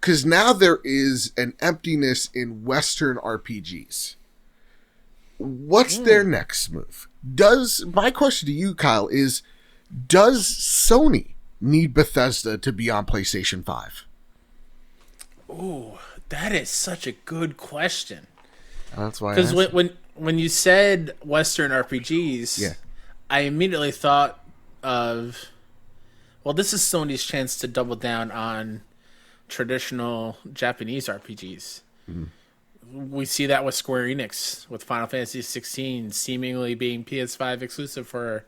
Because now there is an emptiness in Western RPGs. What's their next move? My question to you, Kyle, is, does Sony need Bethesda to be on PlayStation 5? Ooh, that is such a good question. That's why. Because when you said Western RPGs, yeah, I immediately thought of, well, this is Sony's chance to double down on traditional Japanese RPGs. Mm-hmm. We see that with Square Enix, with Final Fantasy 16 seemingly being PS5 exclusive for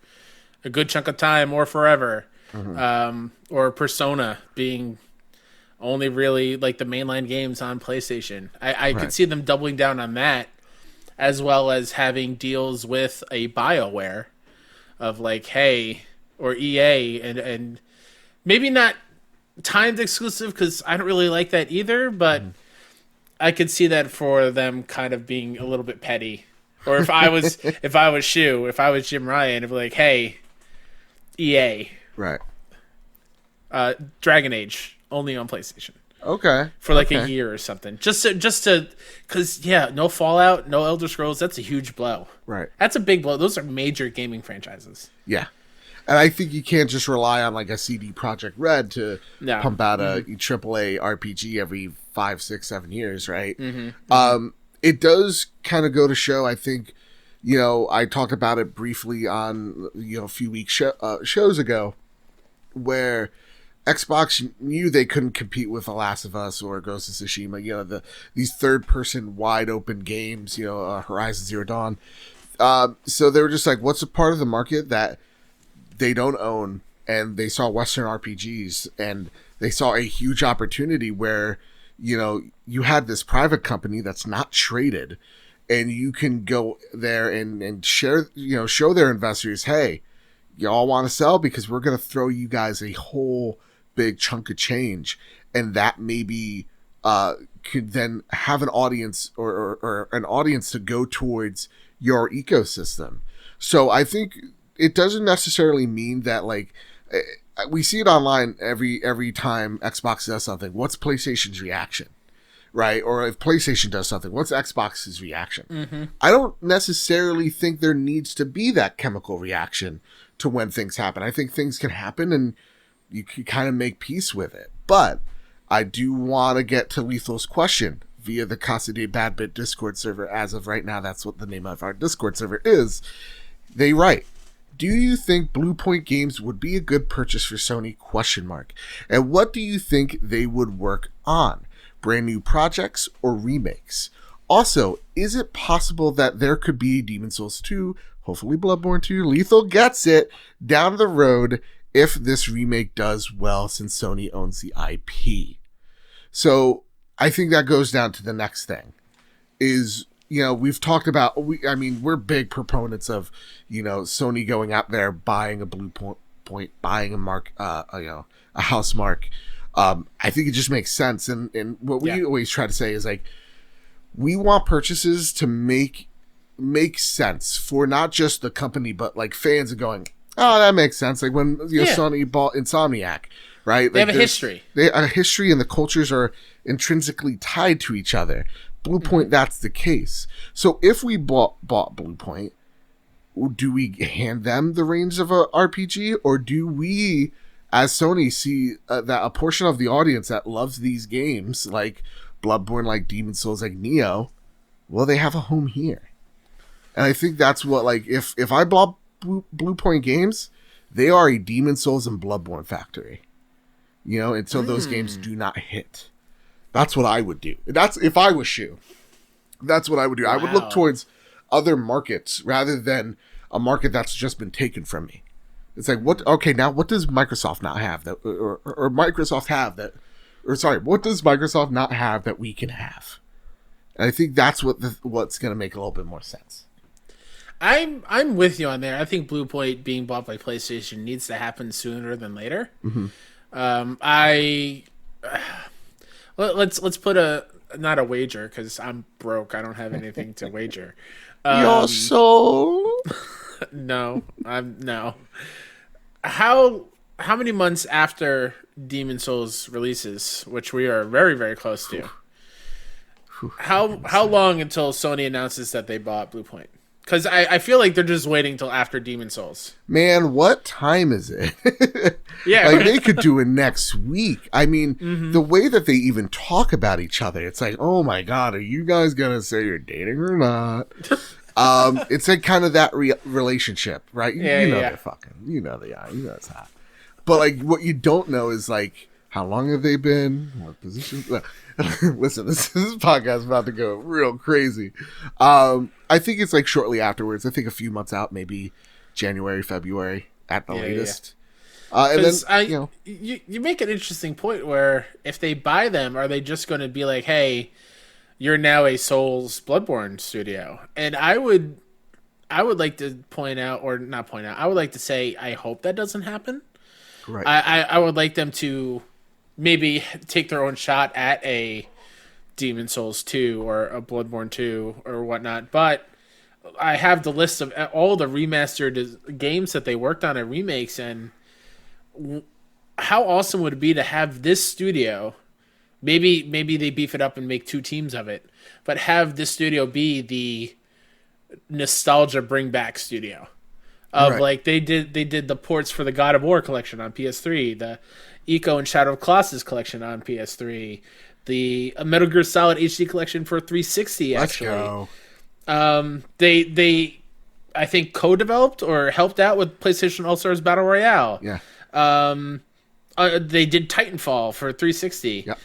a good chunk of time or forever. Mm-hmm. Or Persona being only really like the mainline games on PlayStation. I could see them doubling down on that, as well as having deals with a BioWare of like, hey, or EA, and maybe not timed exclusive, because I don't really like that either, but I could see that for them kind of being a little bit petty. Or if I was Jim Ryan, it'd be like, hey, EA, right, Dragon Age only on PlayStation. Okay. For like a year or something. Just to, because, yeah, no Fallout, no Elder Scrolls, that's a huge blow. Right. That's a big blow. Those are major gaming franchises. Yeah. And I think you can't just rely on like a CD Projekt Red to pump out a AAA RPG every 5, 6, 7 years, right? Mm-hmm. It does kind of go to show, I think, I talked about it briefly on, a few weeks shows ago, where Xbox knew they couldn't compete with The Last of Us or Ghost of Tsushima, these third-person wide-open games, Horizon Zero Dawn. So they were just like, what's a part of the market that they don't own? And they saw Western RPGs, and they saw a huge opportunity where, you had this private company that's not traded, and you can go there and share, show their investors, hey, y'all want to sell? Because we're going to throw you guys a whole big chunk of change, and that maybe could then have an audience or an audience to go towards your ecosystem. So I think it doesn't necessarily mean that, like, we see it online every time Xbox does something. What's PlayStation's reaction, right? Or if PlayStation does something, what's Xbox's reaction? Mm-hmm. I don't necessarily think there needs to be that chemical reaction to when things happen. I think things can happen and you can kind of make peace with it. But I do want to get to Lethal's question via the Casa de Bad Bit Discord server. As of right now, that's what the name of our Discord server is. They write, do you think Bluepoint Games would be a good purchase for Sony? And what do you think they would work on? Brand new projects or remakes? Also, is it possible that there could be Demon's Souls 2, hopefully Bloodborne 2, Lethal gets it, down the road if this remake does well since Sony owns the IP? So I think that goes down to the next thing is, we've talked about, we're big proponents of, Sony going out there, buying a Bluepoint, buying a house mark. I think it just makes sense. And what we always try to say is like, we want purchases to make sense for not just the company, but like fans are going, oh, that makes sense. Like when Sony bought Insomniac, right? They have a history. They have a history, and the cultures are intrinsically tied to each other. Bluepoint, that's the case. So if we bought Bluepoint, do we hand them the reins of a RPG, or do we, as Sony, see that a portion of the audience that loves these games, like Bloodborne, like Demon's Souls, like Neo, well, they have a home here. And I think that's what, like, if I bought Bluepoint Games, they are a Demon's Souls and Bloodborne factory. And so those games do not hit. That's what I would do. That's if I was Shu. That's what I would do. Wow. I would look towards other markets rather than a market that's just been taken from me. It's like, what does Microsoft not have that, or Microsoft have that, what does Microsoft not have that we can have? And I think that's what's going to make a little bit more sense. I'm with you on there. I think Bluepoint being bought by PlayStation needs to happen sooner than later. Mm-hmm. Let's put not a wager, because I'm broke. I don't have anything to wager. Your soul? No. How many months after Demon's Souls releases, which we are very, very close to, how long until Sony announces that they bought Bluepoint? Because I feel like they're just waiting till after Demon's Souls. Man, what time is it? Yeah. Like, they could do it next week. I mean, the way that they even talk about each other, it's like, oh my God, are you guys going to say you're dating or not? It's like kind of that relationship, right? They're fucking. They are. It's hot. But, like, what you don't know is, like, how long have they been? What positions? Listen, this podcast is about to go real crazy. I think it's like shortly afterwards. I think a few months out, maybe January, February at the latest. And then you make an interesting point where if they buy them, are they just going to be like, hey, you're now a Souls Bloodborne studio? And I would like to point out, or not point out, I would like to say I hope that doesn't happen. Right. I would like them to maybe take their own shot at a Demon's Souls 2 or a Bloodborne 2 or whatnot. But I have the list of all the remastered games that they worked on and remakes, and how awesome would it be to have this studio, maybe they beef it up and make 2 teams of it, but have this studio be the nostalgia bring back studio. Like they did the ports for the God of War collection on PS3, the Eco and Shadow of Colossus collection on PS3, the Metal Gear Solid HD collection for 360. Actually, let's go. They I think co-developed or helped out with PlayStation All Stars Battle Royale. Yeah. They did Titanfall for 360. Yep.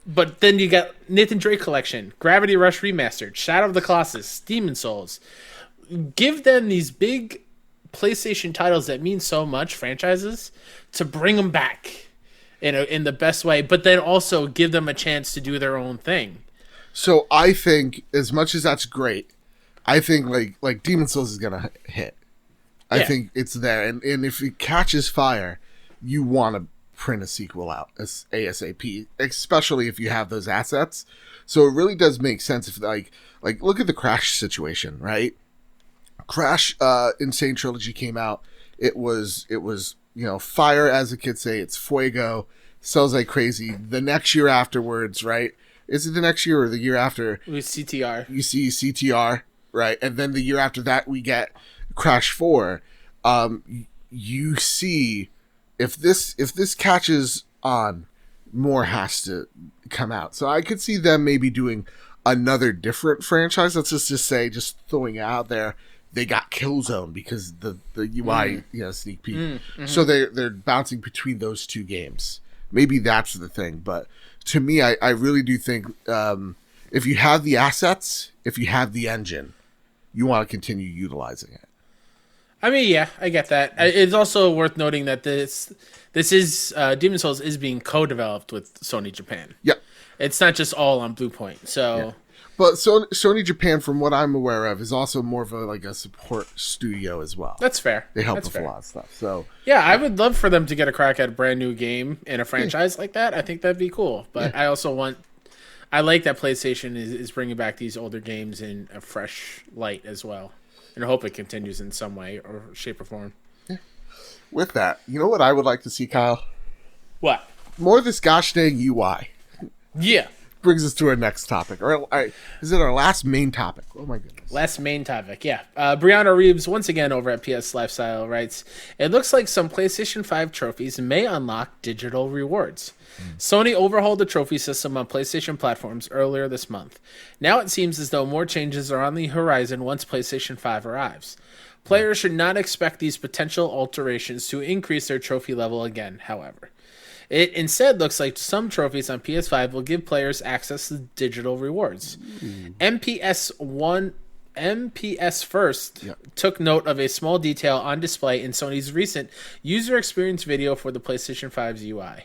But then you got Nathan Drake collection, Gravity Rush Remastered, Shadow of the Colossus, Demon's Souls. Give them these big PlayStation titles that mean so much, franchises, to bring them back in the best way, but then also give them a chance to do their own thing. So I think, as much as that's great, I think like Demon's Souls is gonna hit. I think it's there, and if it catches fire, you want to print a sequel out as ASAP, especially if you have those assets. So it really does make sense if like look at the Crash situation, right? Crash Insane Trilogy came out. It was fire, as the kids say. It's fuego. Sells like crazy. The next year afterwards, right? Is it the next year or the year after? It was CTR. You see CTR, right? And then the year after that, we get Crash 4. You see if this catches on, more has to come out. So I could see them maybe doing another different franchise. Let's just say, just throwing it out there, they got Killzone because the UI sneak peek. Mm-hmm. So they're bouncing between those two games. Maybe that's the thing. But to me, I really do think if you have the assets, if you have the engine, you want to continue utilizing it. I mean, yeah, I get that. It's also worth noting that this is Demon's Souls is being co-developed with Sony Japan. Yep. It's not just all on Blue Point. So, yeah. But Sony Japan, from what I'm aware of, is also more of a support studio as well. That's fair. They help with a lot of stuff. So yeah, I would love for them to get a crack at a brand new game in a franchise like that. I think that'd be cool. But I also I like that PlayStation is bringing back these older games in a fresh light as well. And I hope it continues in some way or shape or form. Yeah. With that, you know what I would like to see, Kyle? What? More of this gosh dang UI. Yeah. Brings us to our next topic. Is it our last main topic? Oh my goodness. Last main topic, yeah. Brianna Reeves, once again over at PS Lifestyle, writes, "It looks like some PlayStation 5 trophies may unlock digital rewards. Sony overhauled the trophy system on PlayStation platforms earlier this month. Now it seems as though more changes are on the horizon once PlayStation 5 arrives. Players should not expect these potential alterations to increase their trophy level again, however. It instead looks like some trophies on PS5 will give players access to digital rewards. MPS First took note of a small detail on display in Sony's recent user experience video for the PlayStation 5's UI.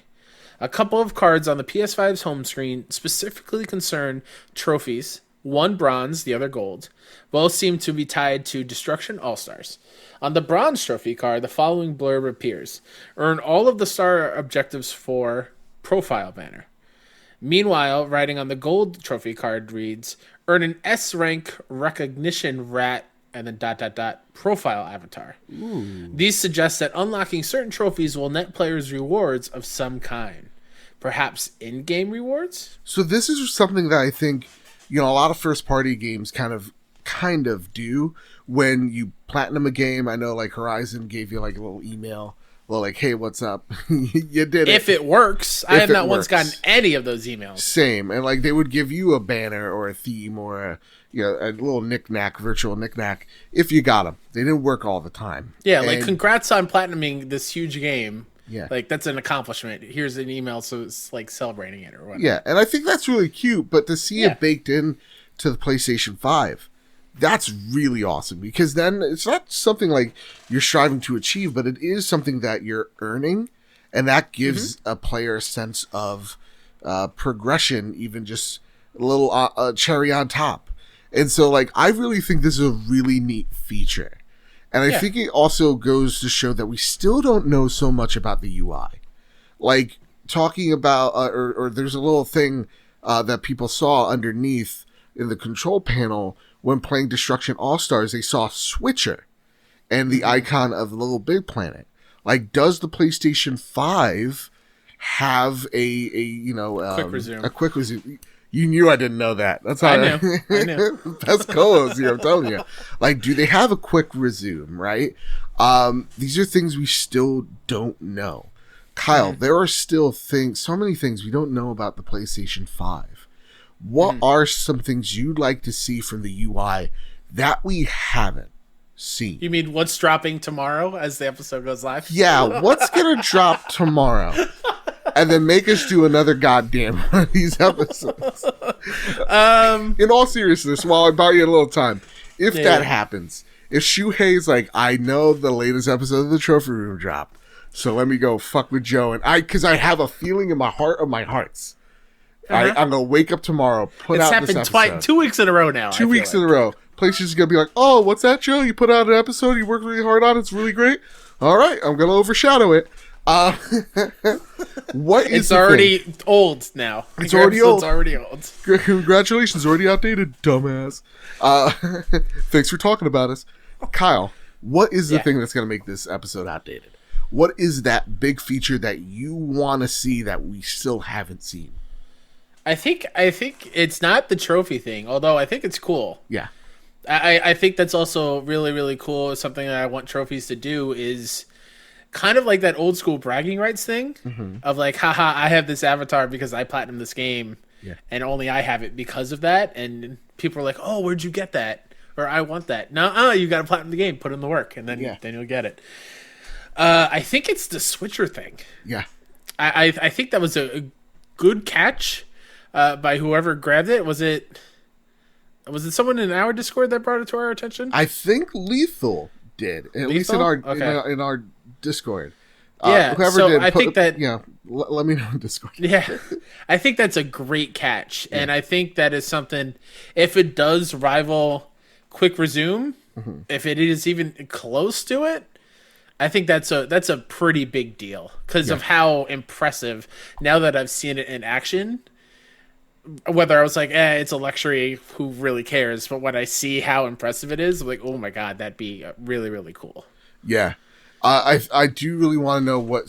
A couple of cards on the PS5's home screen specifically concern trophies, one bronze, the other gold. Both seem to be tied to Destruction All-Stars. On the bronze trophy card, the following blurb appears. Earn all of the star objectives for Profile Banner. Meanwhile, writing on the gold trophy card reads, earn an S-rank recognition rat and then ... profile avatar. Ooh. These suggest that unlocking certain trophies will net players rewards of some kind. Perhaps in-game rewards? So this is something that I think, a lot of first-party games kind of do. When you platinum a game, I know like Horizon gave you like a little email, like, hey, what's up? You did it. If it works. I have not once gotten any of those emails. Same. And like they would give you a banner or a theme or a little knick-knack, virtual knick-knack, if you got them. They didn't work all the time. Yeah, like congrats on platinuming this huge game. Yeah. Like that's an accomplishment. Here's an email, so it's like celebrating it or whatever. Yeah, and I think that's really cute, but to see it baked in to the PlayStation 5, that's really awesome, because then it's not something like you're striving to achieve, but it is something that you're earning, and that gives a player a sense of progression, even just a little cherry on top. And so, like, I really think this is a really neat feature. And I think it also goes to show that we still don't know so much about the UI. Like, talking about, or there's a little thing that people saw underneath in the control panel when playing Destruction All-Stars. They saw Switcher and the icon of the Little Big Planet. Like, does the PlayStation 5 have a quick resume? You knew I didn't know that. That's how I knew. That's cozy, I'm telling you. Like, do they have a quick resume, right? These are things we still don't know. Kyle, there are still so many things we don't know about the PlayStation 5. What are some things you'd like to see from the UI that we haven't seen? You mean what's dropping tomorrow as the episode goes live? Yeah, what's going to drop tomorrow? And then make us do another goddamn one of these episodes. In all seriousness, while I buy you a little time, if that happens, if Shuhei's like, I know the latest episode of the Trophy Room dropped, so let me go fuck with Joe, and because I have a feeling in my heart of my hearts. I'm going to wake up tomorrow, put out this episode. It's happened 2 weeks in a row now. 2 weeks in a row. PlayStation's going to be like, oh, what's that, Joe? You put out an episode, you worked really hard on it, it's really great. All right, I'm going to overshadow it. What is it's already old now. It's already old. It's already old. Congratulations, already outdated, dumbass. Thanks for talking about us. Kyle, what is the thing that's going to make this episode outdated? What is that big feature that you want to see that we still haven't seen? I think it's not the trophy thing, although I think it's cool. Yeah. I think that's also really, really cool. Something that I want trophies to do is kind of like that old school bragging rights thing of like, haha, I have this avatar because I platinum this game, and only I have it because of that. And people are like, oh, where'd you get that? Or I want that. No, you got to platinum the game, put in the work, and then you'll get it. I think it's the Switcher thing. Yeah. I think that was a good catch by whoever grabbed it. Was it someone in our Discord that brought it to our attention? I think Lethal did, at least in our Discord. Whoever so did, I think that let me know in Discord. Yeah, I think that's a great catch, and I think that is something. If it does rival Quick Resume, if it is even close to it, I think that's a pretty big deal because of how impressive. Now that I've seen it in action. Whether I was like, it's a luxury, who really cares? But when I see how impressive it is, I'm like, oh my god, that'd be really, really cool. Yeah. I do really want to know what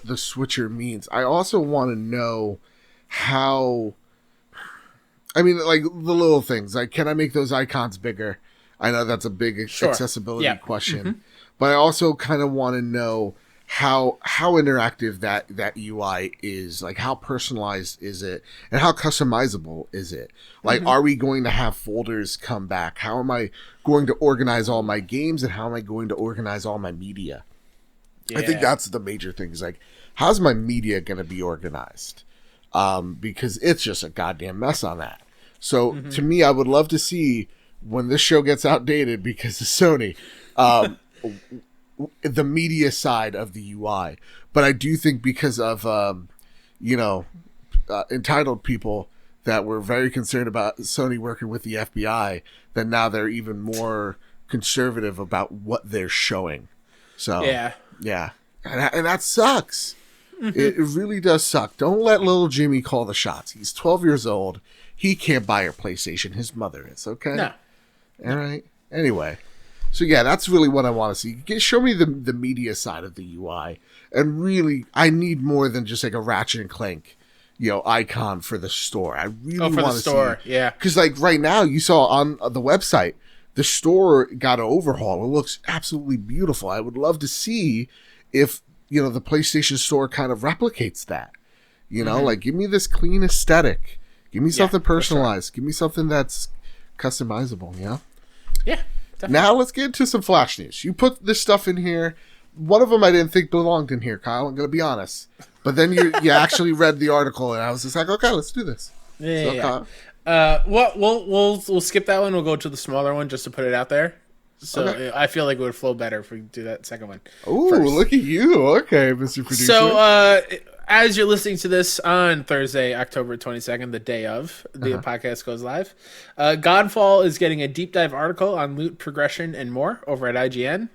the Switcher means. I also want to know how... I mean, like, the little things. Like, can I make those icons bigger? I know that's a big accessibility question. But I also kind of want to know how interactive that UI is, like how personalized is it, and how customizable is it? Like, are we going to have folders come back? How am I going to organize all my games, and how am I going to organize all my media? I think that's the major thing. Is like, how's my media going to be organized? Because it's just a goddamn mess on that. So to me, I would love to see when this show gets outdated because of Sony. The media side of the UI, but I do think because of entitled people that were very concerned about Sony working with the FBI, that now they're even more conservative about what they're showing. So and that sucks. It really does suck. Don't let little Jimmy call the shots. He's 12 years old. He can't buy a PlayStation. His mother is. Okay. No. All right. Anyway. So yeah, that's really what I want to see. Show me the media side of the UI, and really, I need more than just like a Ratchet and Clank, icon for the store. I really want to see, because like right now, you saw on the website, the store got an overhaul. It looks absolutely beautiful. I would love to see if the PlayStation Store kind of replicates that. Like, give me this clean aesthetic. Give me something personalized. Sure. Give me something that's customizable. Yeah. Definitely. Now let's get into some Flash news. You put this stuff in here. One of them I didn't think belonged in here, Kyle. I'm going to be honest. But then you actually read the article, and I was just like, okay, let's do this. We'll skip that one. We'll go to the smaller one just to put it out there. So I feel like it would flow better if we do that second one. Oh, look at you. Okay, Mr. Producer. So as you're listening to this on Thursday, October 22nd, the day of the podcast goes live, Godfall is getting a deep dive article on loot progression and more over at IGN.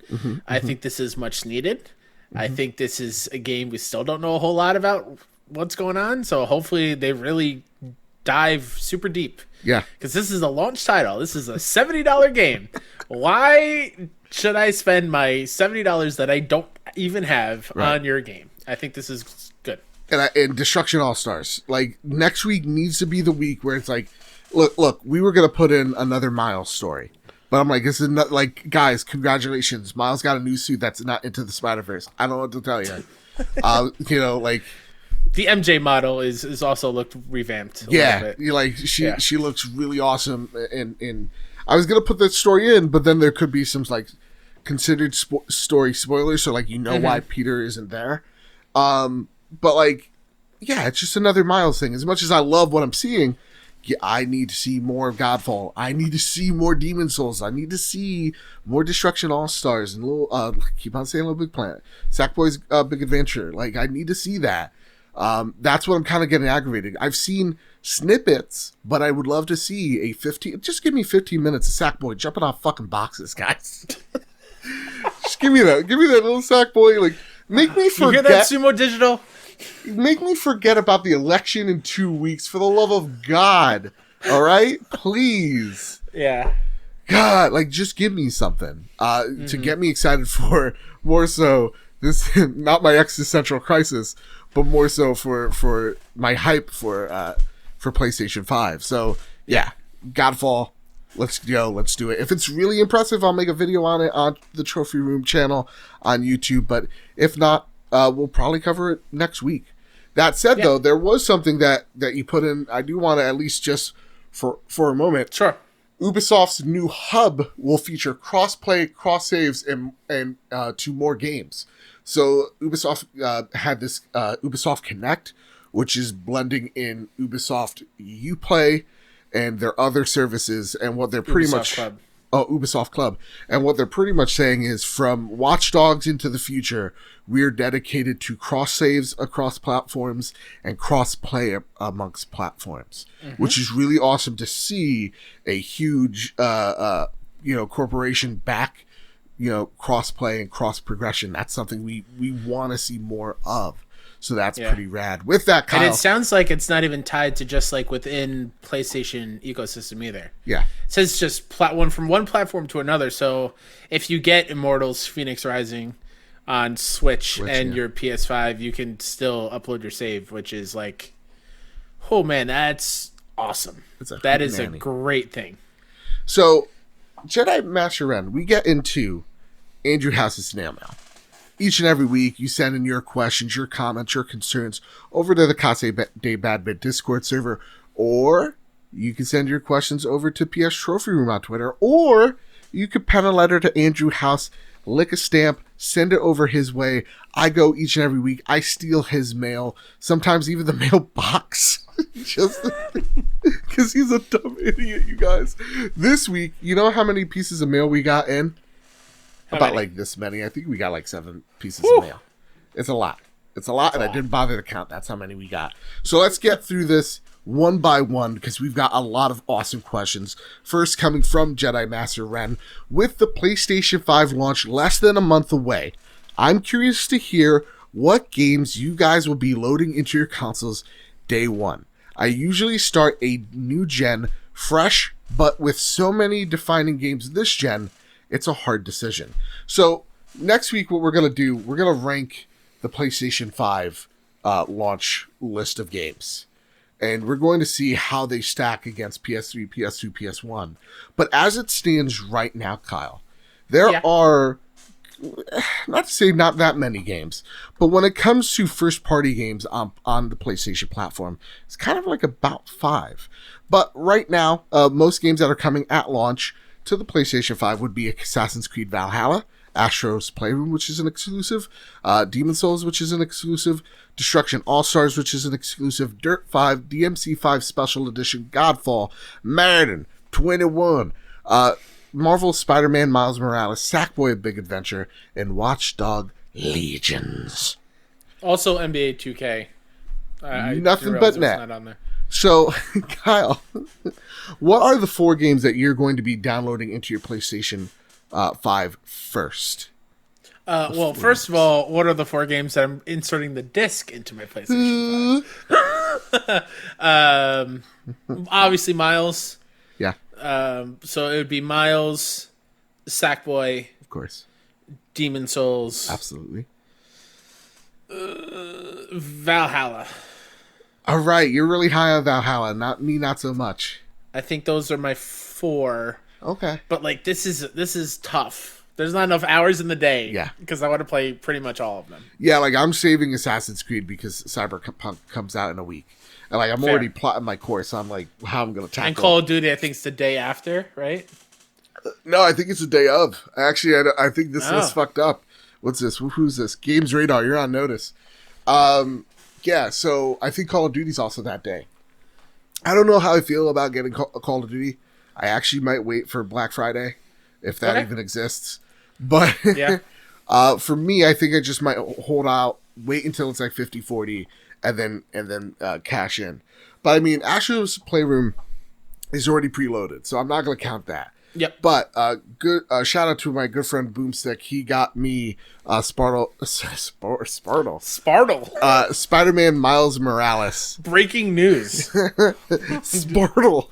I think this is much needed. I think this is a game we still don't know a whole lot about what's going on. So hopefully they really dive super deep. Yeah. Because this is a launch title. This is a $70 game. Why should I spend my $70 that I don't even have on your game? I think this is good. And Destruction All-Stars. Like, next week needs to be the week where it's like, look, we were going to put in another Miles story. But I'm like, this is not, like, guys, congratulations. Miles got a new suit that's not Into the Spider-Verse. I don't know what to tell you. Like... The MJ model is also looked revamped. She looks really awesome. And I was going to put that story in, but then there could be some, like, considered story spoilers. So, like, why Peter isn't there. But, like, it's just another Miles thing. As much as I love what I'm seeing, I need to see more of Godfall. I need to see more Demon Souls. I need to see more Destruction All-Stars and little, keep on saying Little Big Planet. Sackboy's Big Adventure. Like, I need to see that. That's what I'm kind of getting aggravated. I've seen snippets, but I would love to see just give me 15 minutes of Sackboy jumping off fucking boxes, guys. Just give me that little Sackboy, like, make me forget. You hear that, Sumo Digital? Make me forget about the election in 2 weeks, for the love of God. All right? Please. Yeah. God, like, just give me something to get me excited for, more so this, not my existential crisis, but more so for my hype for PlayStation 5. So, yeah, Godfall, let's do it. If it's really impressive, I'll make a video on it on the Trophy Room channel on YouTube. But if not, we'll probably cover it next week. That said, though, there was something that you put in. I do want to at least just for a moment. Sure. Ubisoft's new hub will feature cross-play, cross-saves, and 2 more games. So Ubisoft had this Ubisoft Connect, which is blending in Ubisoft Uplay and their other services, and what they're pretty much Club. Ubisoft Club, and what they're pretty much saying is, from Watch Dogs into the future, we're dedicated to cross saves across platforms and cross play amongst platforms, which is really awesome to see. A huge corporation back cross play and cross progression. That's something we want to see more of. So that's pretty rad. With that, Kyle, and it sounds like it's not even tied to just like within PlayStation ecosystem either. Yeah, it says just from one platform to another. So if you get Immortals Phoenix Rising on Switch and your PS5, you can still upload your save, which is like, oh man, that's awesome. That is a great thing. So, Jedi Master Ren, we get into Andrew House's snail mail. Each and every week, you send in your questions, your comments, your concerns over to the Kase Day Bad Bit Discord server, or you can send your questions over to PS Trophy Room on Twitter, or you could pen a letter to Andrew House, lick a stamp, send it over his way. I go each and every week. I steal his mail, sometimes even the mailbox, just because he's a dumb idiot, you guys. This week, you know how many pieces of mail we got in? About like this many. I think we got like 7 pieces of mail. It's a lot. And I didn't bother to count. That's how many we got. So let's get through this one by one, because we've got a lot of awesome questions. First, coming from Jedi Master Ren. With the PlayStation 5 launch less than a month away, I'm curious to hear what games you guys will be loading into your consoles day one. I usually start a new gen fresh, but with so many defining games this gen, it's a hard decision. So next week, what we're going to do, we're going to rank the PlayStation 5 launch list of games. And we're going to see how they stack against PS3, PS2, PS1. But as it stands right now, Kyle, there are, not to say not that many games, but when it comes to first-party games on the PlayStation platform, it's kind of like about 5. But right now, most games that are coming at launch to the PlayStation 5 would be Assassin's Creed Valhalla, Astro's Playroom, which is an exclusive, Demon's Souls, which is an exclusive, Destruction All-Stars, which is an exclusive, Dirt 5, DMC5 Special Edition, Godfall, Madden 21, Marvel Spider-Man Miles Morales, Sackboy: A Big Adventure, and Watch Dogs Legions. Also NBA 2K. Nothing but net. Not on there. So, Kyle, what are the 4 games that you're going to be downloading into your PlayStation 5 first? Well, first of all, what are the 4 games that I'm inserting the disc into my PlayStation 5? Obviously, Miles. Yeah. So it would be Miles, Sackboy, of course, Demon's Souls, absolutely, Valhalla. All right, you're really high on Valhalla. Not me, not so much. I think those are my 4. Okay, but like this is tough. There's not enough hours in the day. Yeah, because I want to play pretty much all of them. Yeah, like I'm saving Assassin's Creed because Cyberpunk comes out in a week, and like I'm already plotting my course. So I'm like, how I'm gonna tackle. And Call of Duty, I think it's the day after, right? No, I think it's the day of. Actually, I think this is fucked up. What's this? Who's this? Games Radar, you're on notice. Yeah, so I think Call of Duty's also that day. I don't know how I feel about getting Call of Duty. I actually might wait for Black Friday, if that even exists. But for me, I think I just might hold out, wait until it's like 50-40, and then cash in. But I mean, Astro's Playroom is already preloaded, so I'm not going to count that. Yep. But good shout out to my good friend Boomstick. He got me Spartle. Spider-Man Miles Morales. Breaking news. Spartle.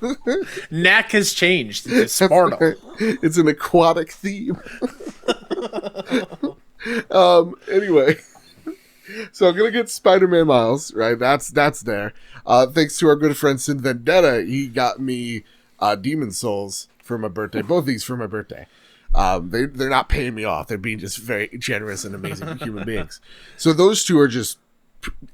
Knack has changed. It's Spartle. It's an aquatic theme. Anyway. So I'm gonna get Spider-Man Miles, right? That's there. Thanks to our good friend Sin Vendetta, he got me Demon's Souls for my birthday. Both of these for my birthday. They're not paying me off. They're being just very generous and amazing human beings. So those two are just,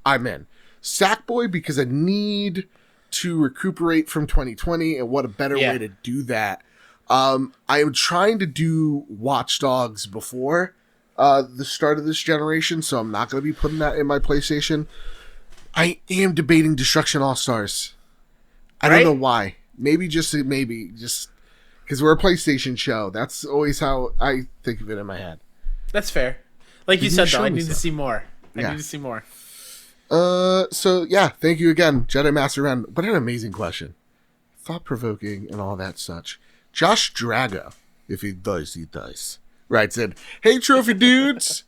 I'm in. Sackboy, because I need to recuperate from 2020, and what a better way to do that. I am trying to do Watch Dogs before the start of this generation, so I'm not going to be putting that in my PlayStation. I am debating Destruction All-Stars. I don't know why. Maybe just because we're a PlayStation show. That's always how I think of it in my head. That's fair. Like you said, though, I need to see more. I need to see more. So yeah, thank you again, Jedi Master Ren. What an amazing question. Thought-provoking and all that such. Josh Drago, if he does, he does. Writes in, hey, trophy dudes.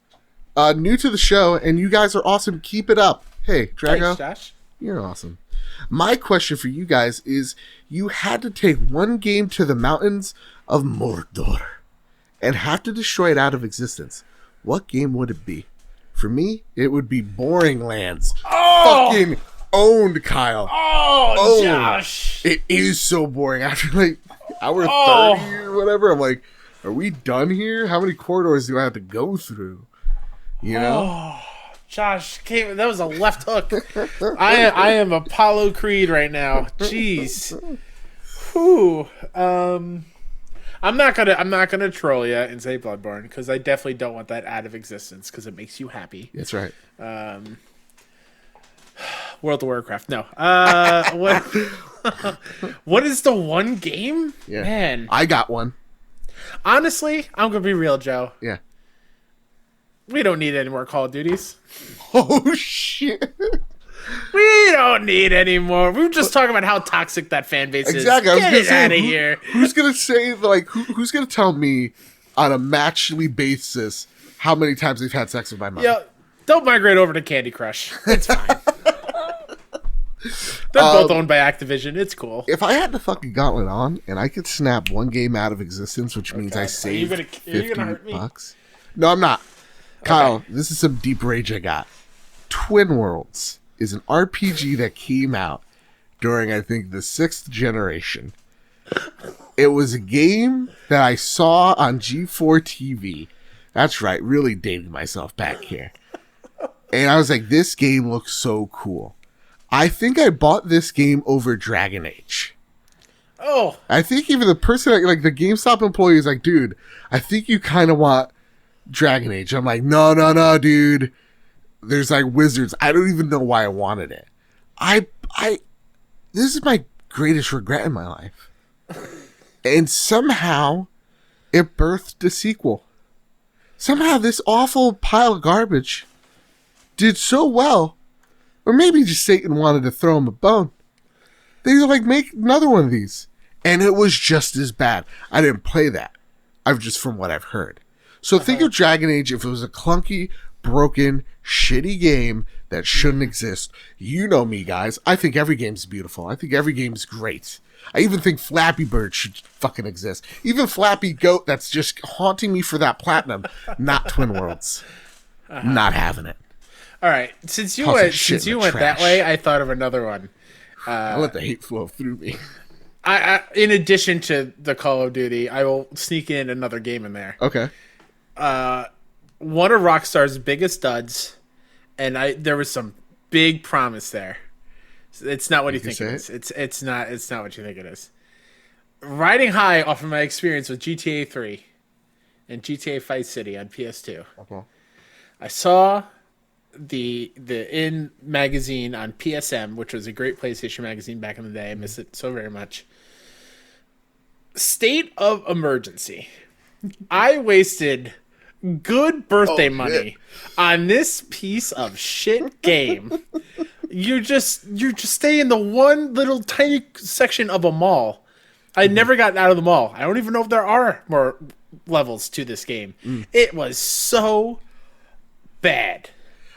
New to the show, and you guys are awesome. Keep it up. Hey, Drago. Thanks, Josh. You're awesome. My question for you guys is, you had to take one game to the mountains of Mordor and have to destroy it out of existence. What game would it be? For me, it would be Boring Lands. Oh! Fucking owned, Kyle. Oh, Josh. It is so boring. After like hour 30 or whatever, I'm like, are we done here? How many corridors do I have to go through? You know? Oh, Josh, that was a left hook. I am Apollo Creed right now. Jeez. Whew. I'm not gonna troll you and say Bloodborne, because I definitely don't want that out of existence, because it makes you happy. That's right. World of Warcraft. No. What is the one game? Yeah. Man. I got one. Honestly, I'm gonna be real, Joe. Yeah. We don't need any more Call of Duties. Oh shit. We don't need any more. We were just talking about how toxic that fan base is. Exactly. Get it out of here. Who's gonna say, like, who's gonna tell me on a matchly basis how many times they've had sex with my mom? Yeah, don't migrate over to Candy Crush. It's fine. They're both owned by Activision. It's cool. If I had the fucking gauntlet on and I could snap one game out of existence, which means I saved $50. No, I'm not. Kyle, this is some deep rage I got. Twin Worlds is an RPG that came out during, I think, the 6th generation. It was a game that I saw on G4 TV. That's right, really dating myself back here. And I was like, this game looks so cool. I think I bought this game over Dragon Age. Oh. I think even the person, like the GameStop employee is like, dude, I think you kind of want Dragon Age. I'm like, no, dude. There's like wizards. I don't even know why I wanted it. This is my greatest regret in my life. And somehow it birthed a sequel. Somehow this awful pile of garbage did so well. Or maybe just Satan wanted to throw him a bone. They were like, make another one of these. And it was just as bad. I didn't play that. I've just from what I've heard. So think of Dragon Age if it was a clunky, broken, shitty game that shouldn't exist. You know me, guys. I think every game's beautiful. I think every game's great. I even think Flappy Bird should fucking exist. Even Flappy Goat that's just haunting me for that platinum. Not Twin Worlds. Not having it. All right. Since you went that way, I thought of another one. I let the hate flow through me. I in addition to the Call of Duty, I will sneak in another game in there. Okay. One of Rockstar's biggest duds, and there was some big promise there. It's not what you think it is. It's not what you think it is. Riding high off of my experience with GTA 3 and GTA Vice City on PS2. Okay. I saw the In magazine on PSM, which was a great PlayStation magazine back in the day. I miss it so very much. State of emergency. I wasted good birthday money on this piece of shit game. You just stay in the one little tiny section of a mall. I never got out of the mall. I don't even know if there are more levels to this game. It was so bad.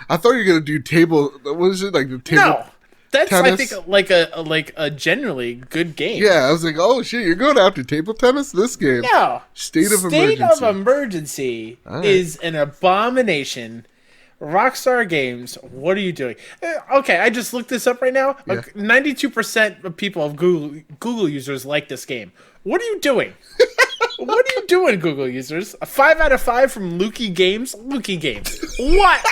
I thought you were gonna do table. What is it like the table? No, that's tennis? I think like a generally good game. Yeah, I was like, oh shit, you're going after table tennis this game. No, State of Emergency is an abomination. Rockstar Games, what are you doing? Okay, I just looked this up right now. 92% of people of Google users like this game. What are you doing? What are you doing, Google users? A 5 out of 5 from Lukey Games? Lukey Games. What?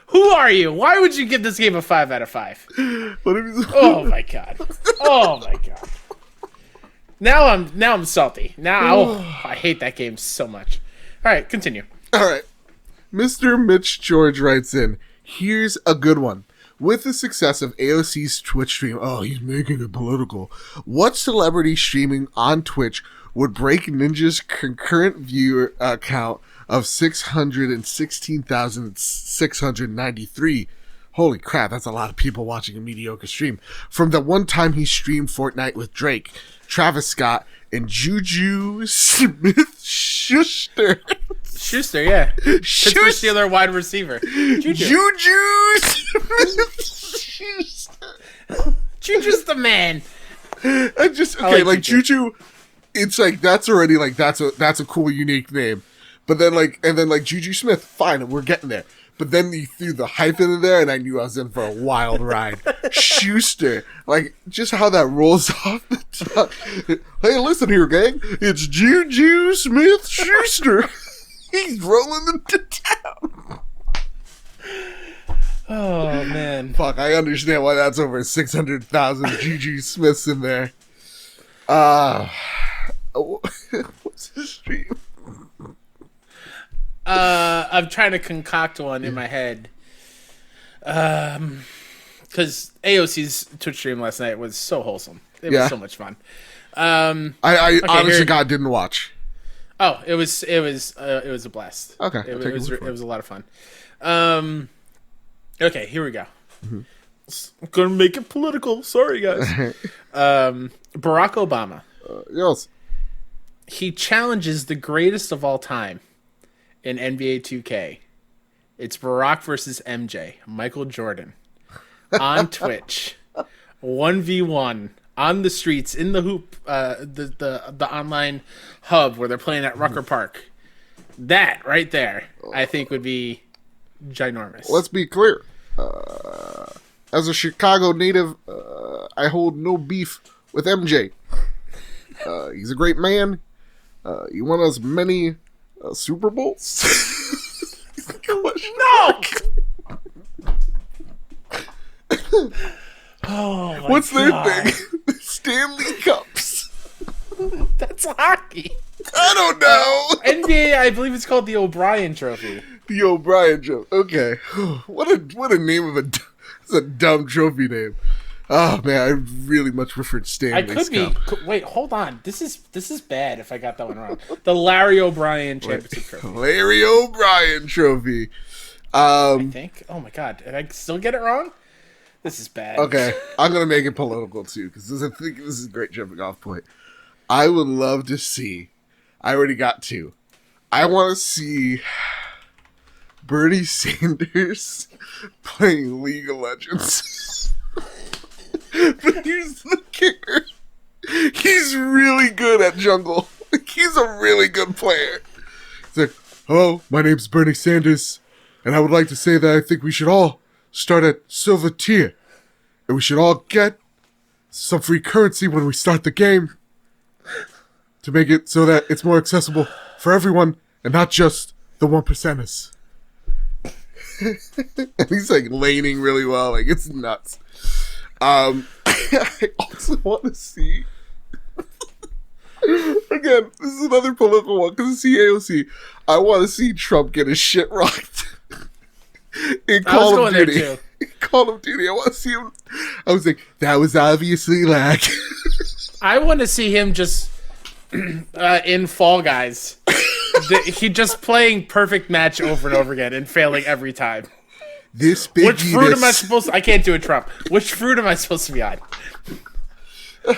Who are you? Why would you give this game a 5 out of 5? Oh my god. Oh my god. Now I'm salty. Now I hate that game so much. All right, continue. All right. Mr. Mitch George writes in, here's a good one. With the success of AOC's Twitch stream, oh, he's making it political. What celebrity streaming on Twitch would break Ninja's concurrent viewer count of 616,693? Holy crap, that's a lot of people watching a mediocre stream. From the one time he streamed Fortnite with Drake, Travis Scott, and Juju Smith-Schuster. Schuster, yeah. Pittsburgh Steelers wide receiver. Juju Smith-Schuster. Juju's the man. I just okay, like Juju. It's like that's already like that's a cool unique name, but then Juju Smith, fine, we're getting there. But then you threw the hype in there, and I knew I was in for a wild ride. Schuster, like just how that rolls off the tongue. Hey, listen here, gang, it's Juju Smith Schuster. He's rolling into town. Oh man, fuck! I understand why that's over 600,000 Juju Smiths in there. What's his stream? I'm trying to concoct one in my head. Because AOC's Twitch stream last night was so wholesome. It was so much fun. I honestly, God, didn't watch. Oh, it was a blast. Okay, it was a lot of fun. Okay, here we go. Mm-hmm. I'm gonna make it political. Sorry, guys. Barack Obama. Yes. He challenges the greatest of all time in NBA 2K. It's Barack versus MJ, Michael Jordan, on Twitch, 1v1 on the streets in the hoop, the online hub where they're playing at Rucker Park. That right there, I think, would be ginormous. Let's be clear. As a Chicago native, I hold no beef with MJ. He's a great man. He won us many Super Bowls. No! Oh my What's their God. thing? Stanley Cups. That's hockey. I don't know. NBA, I believe it's called the O'Brien Trophy. The O'Brien Trophy. Okay. What a name of it's a dumb trophy name. Oh man, I really much preferred Stanley's Cup. Wait, hold on. This is bad if I got that one wrong. The Larry O'Brien Championship Trophy. Larry O'Brien Trophy. I think. Oh my God, did I still get it wrong? This is bad. Okay, I'm gonna make it political too because I think this is a great jumping off point. I would love to see. I already got two. I want to see Bernie Sanders playing League of Legends. But here's the kicker. He's really good at jungle. He's a really good player. He's like, hello, my name's Bernie Sanders, and I would like to say that I think we should all start at silver tier. And we should all get some free currency when we start the game to make it so that it's more accessible for everyone and not just the 1%ers. And he's like laning really well. Like, it's nuts. I also want to see again, this is another political one because it's AOC. I want to see Trump get his shit rocked in Call of Duty. In Call of Duty, I want to see him. I was like, that was obviously lag. I want to see him just in Fall Guys. He just playing perfect match over and over again and failing every time. This big Which fruit am I supposed to... I can't do a Trump. Which fruit am I supposed to be on?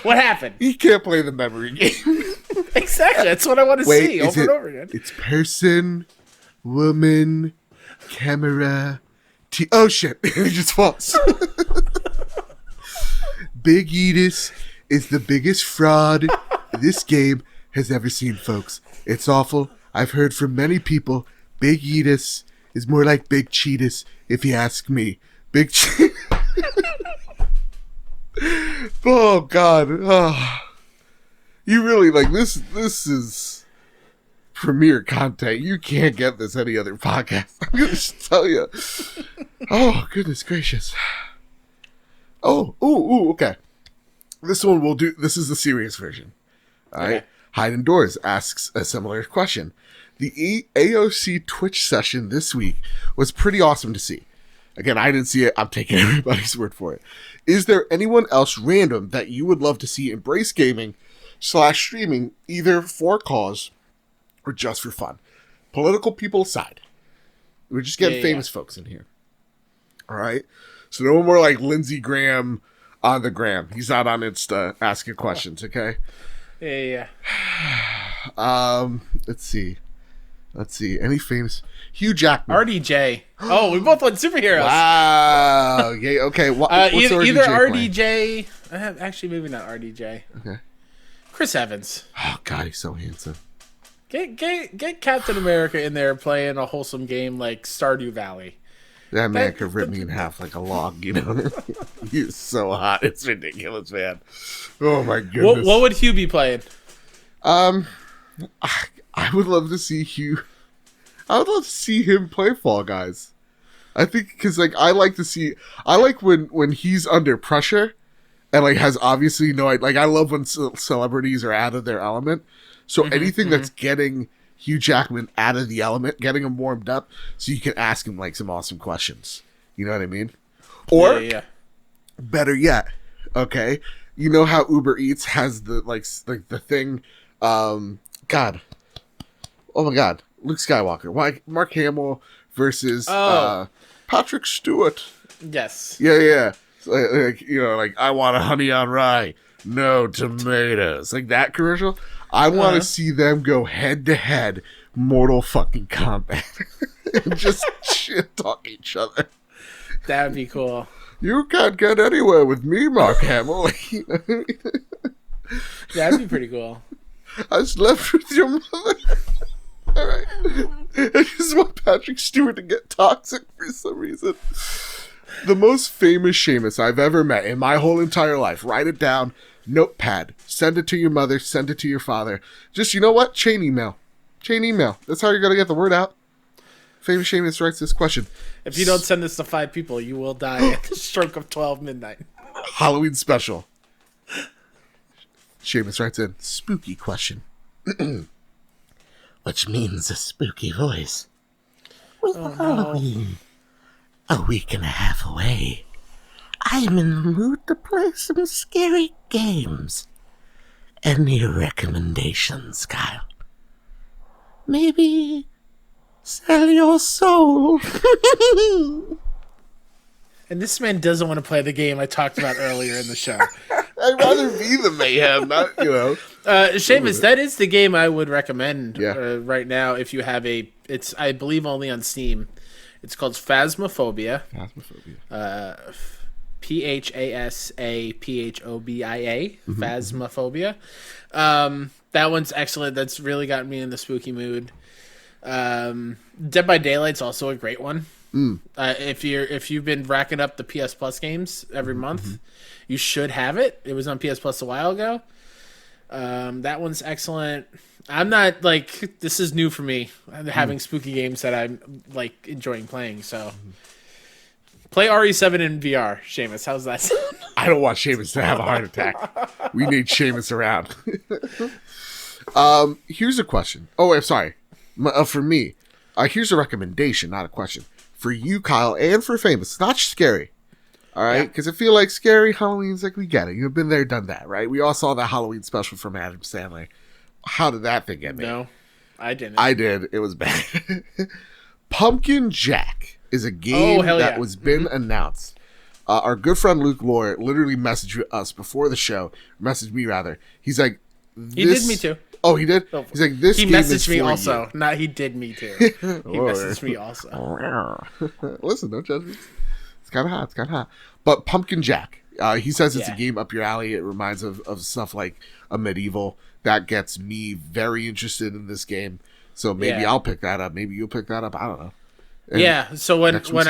What happened? He can't play the memory game. Exactly. That's what I want to see over and over again. It's person, woman, camera, oh shit. He just falls. Big Edis is the biggest fraud this game has ever seen, folks. It's awful. I've heard from many people, Big Edis is more like Big Cheetahs, if you ask me. Big Oh, God. Oh. You really like this. This is premier content. You can't get this any other podcast. I'm gonna just tell you. Oh goodness gracious. Okay. This one we'll do. This is the serious version. All right. Hide Indoors asks a similar question. The AOC Twitch session this week was pretty awesome to see. Again, I didn't see it. I'm taking everybody's word for it. Is there anyone else random that you would love to see embrace gaming / streaming, either for a cause or just for fun? Political people aside. We're just getting famous folks in here. All right? So no more like Lindsey Graham on the gram. He's not on Insta asking questions, okay? Yeah. Let's see. Any famous? Hugh Jackman. RDJ. Oh, we both went superheroes. Wow. Yeah. Okay. What's either RDJ? Actually, maybe not RDJ. Okay. Chris Evans. Oh God, he's so handsome. Get Captain America in there playing a wholesome game like Stardew Valley. That man could rip me in half like a log, you know. He's so hot. It's ridiculous, man. Oh my goodness. What would Hugh be playing? I would love to see Hugh. I would love to see him play Fall Guys. I think because like I like when he's under pressure and like has obviously no like I love when celebrities are out of their element. So anything that's getting Hugh Jackman out of the element, getting him warmed up, so you can ask him like some awesome questions. You know what I mean? Or better yet, okay, you know how Uber Eats has the like the thing. God, oh my God, Luke Skywalker. Why Mark Hamill versus Patrick Stewart? Yes. Yeah. So, like you know, like I want a honey on rye, no tomatoes, like that commercial. I want to see them go head to head, Mortal fucking Kombat, and just shit talk each other. That would be cool. You can't get anywhere with me, Mark Hamill. That'd be pretty coul. I slept with your mother. All right. I just want Patrick Stewart to get toxic for some reason. The most famous Seamus I've ever met in my whole entire life. Write it down. Notepad. Send it to your mother. Send it to your father. Just, you know what? Chain email. That's how you're going to get the word out. Famous Seamus writes this question. If you don't send this to 5 people, you will die at the stroke of 12 midnight. Halloween special. Seamus writes in, spooky question. Which means a spooky voice. With Halloween a week and a half away, I am in the mood to play some scary games. Any recommendations, Kyle? Maybe sell your soul. And this man doesn't want to play the game I talked about earlier in the show. I'd rather be the mayhem, not, you know. Seamus, that is the game I would recommend right now if you have it's, I believe, only on Steam. It's called Phasmophobia. P-H-A-S-A-P-H-O-B-I-A. Phasmophobia. That one's excellent. That's really gotten me in the spooky mood. Dead by Daylight's also a great one. If you've been racking up the PS Plus games every month, you should have it. It was on PS Plus a while ago. That one's excellent. I'm not like, this is new for me, having spooky games that I'm like enjoying playing. So play RE7 in VR, Seamus. How's that sound? I don't want Seamus to have a heart attack. We need Seamus around. Here's a question. Oh, I'm sorry. For me, here's a recommendation, not a question. For you, Kyle, and for Famous. It's not scary. All right? Because I feel like scary Halloween's like, we get it. You've been there, done that, right? We all saw the Halloween special from Adam Sandler. How did that thing get made? No, I didn't. I did. It was bad. Pumpkin Jack is a game that was been announced. Our good friend Luke Lore literally messaged us before the show. Messaged me, rather. He's like... He did me too. Oh, he did? He's like, this he game is messaged me for also. you. Not he did me too. He messaged me also. Listen, don't judge me. It's kind of hot. But Pumpkin Jack. He says it's a game up your alley. It reminds of stuff like a medieval. That gets me very interested in this game. So maybe I'll pick that up. Maybe you'll pick that up. I don't know. And so when why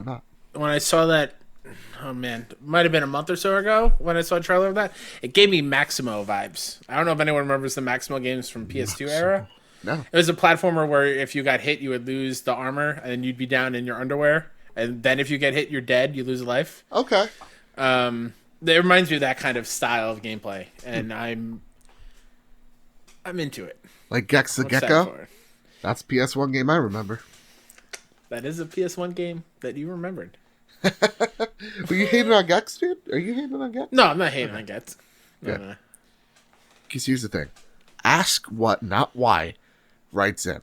not? when I saw that oh man, might have been a month or so ago when I saw a trailer of that. It gave me Maximo vibes. I don't know if anyone remembers the Maximo games from PS2 era. No. It was a platformer where if you got hit, you would lose the armor, and you'd be down in your underwear. And then if you get hit, you're dead. You lose a life. Okay. It reminds me of that kind of style of gameplay, and I'm into it. Like Gex the Gecko? That's a PS1 game I remember. That is a PS1 game that you remembered. Were you hating on Gex, dude? Are you hating on Gex? No, I'm not hating on Gex. No. Because here's the thing. Ask what, not why, writes in.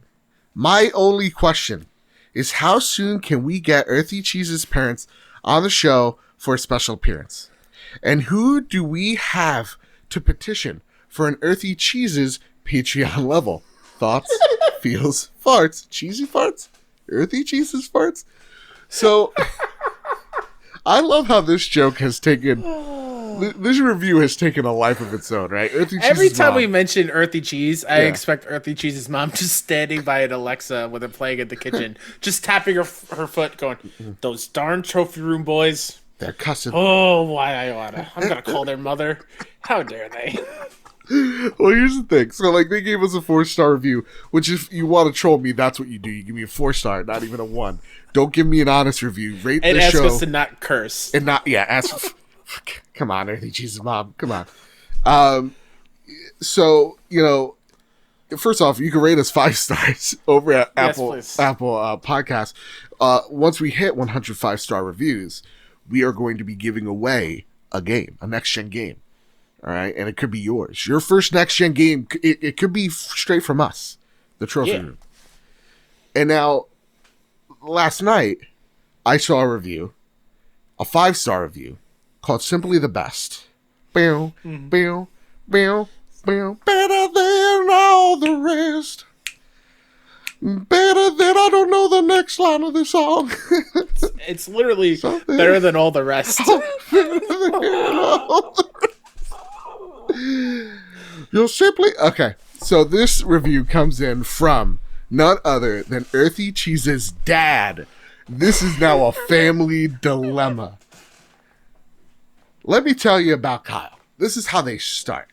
My only question is how soon can we get Earthy Cheese's parents on the show for a special appearance? And who do we have to petition for an Earthy Cheese's Patreon level? Thoughts, feels, farts, cheesy farts, Earthy Cheese's farts. So, I love how this joke has taken, this review has taken a life of its own, right? Earthy Cheese's Every time mom. we mention Earthy Cheese, I expect Earthy Cheese's mom just standing by an Alexa with it playing in the kitchen, just tapping her foot, going, "Those darn trophy room boys. They're cussing. Oh, why I oughta. I'm gonna call their mother. How dare they?" Well, here's the thing. So, like, they gave us a 4-star review, which if you want to troll me, that's what you do. You give me a 4-star, not even a 1. Don't give me an honest review. Rate and the ask show. us to not curse. And not, ask. Come on, Earthy Cheese's mom. Come on. So, first off, you can rate us 5 stars over at Apple Podcasts. Once we hit 100 5-star reviews, we are going to be giving away a game, a next-gen game. All right, and it could be yours. Your first next-gen game, it could be straight from us, the trophy room. And now, last night, I saw a review, a 5-star review, called Simply the Best. Bow, bow, bow, bow. Better than all the rest. Better than I don't know the next line of the song. It's literally better than all the rest. Better than all the rest. You'll simply... Okay, so this review comes in from none other than Earthy Cheese's dad. This is now a family dilemma. Let me tell you about Kyle. This is how they start.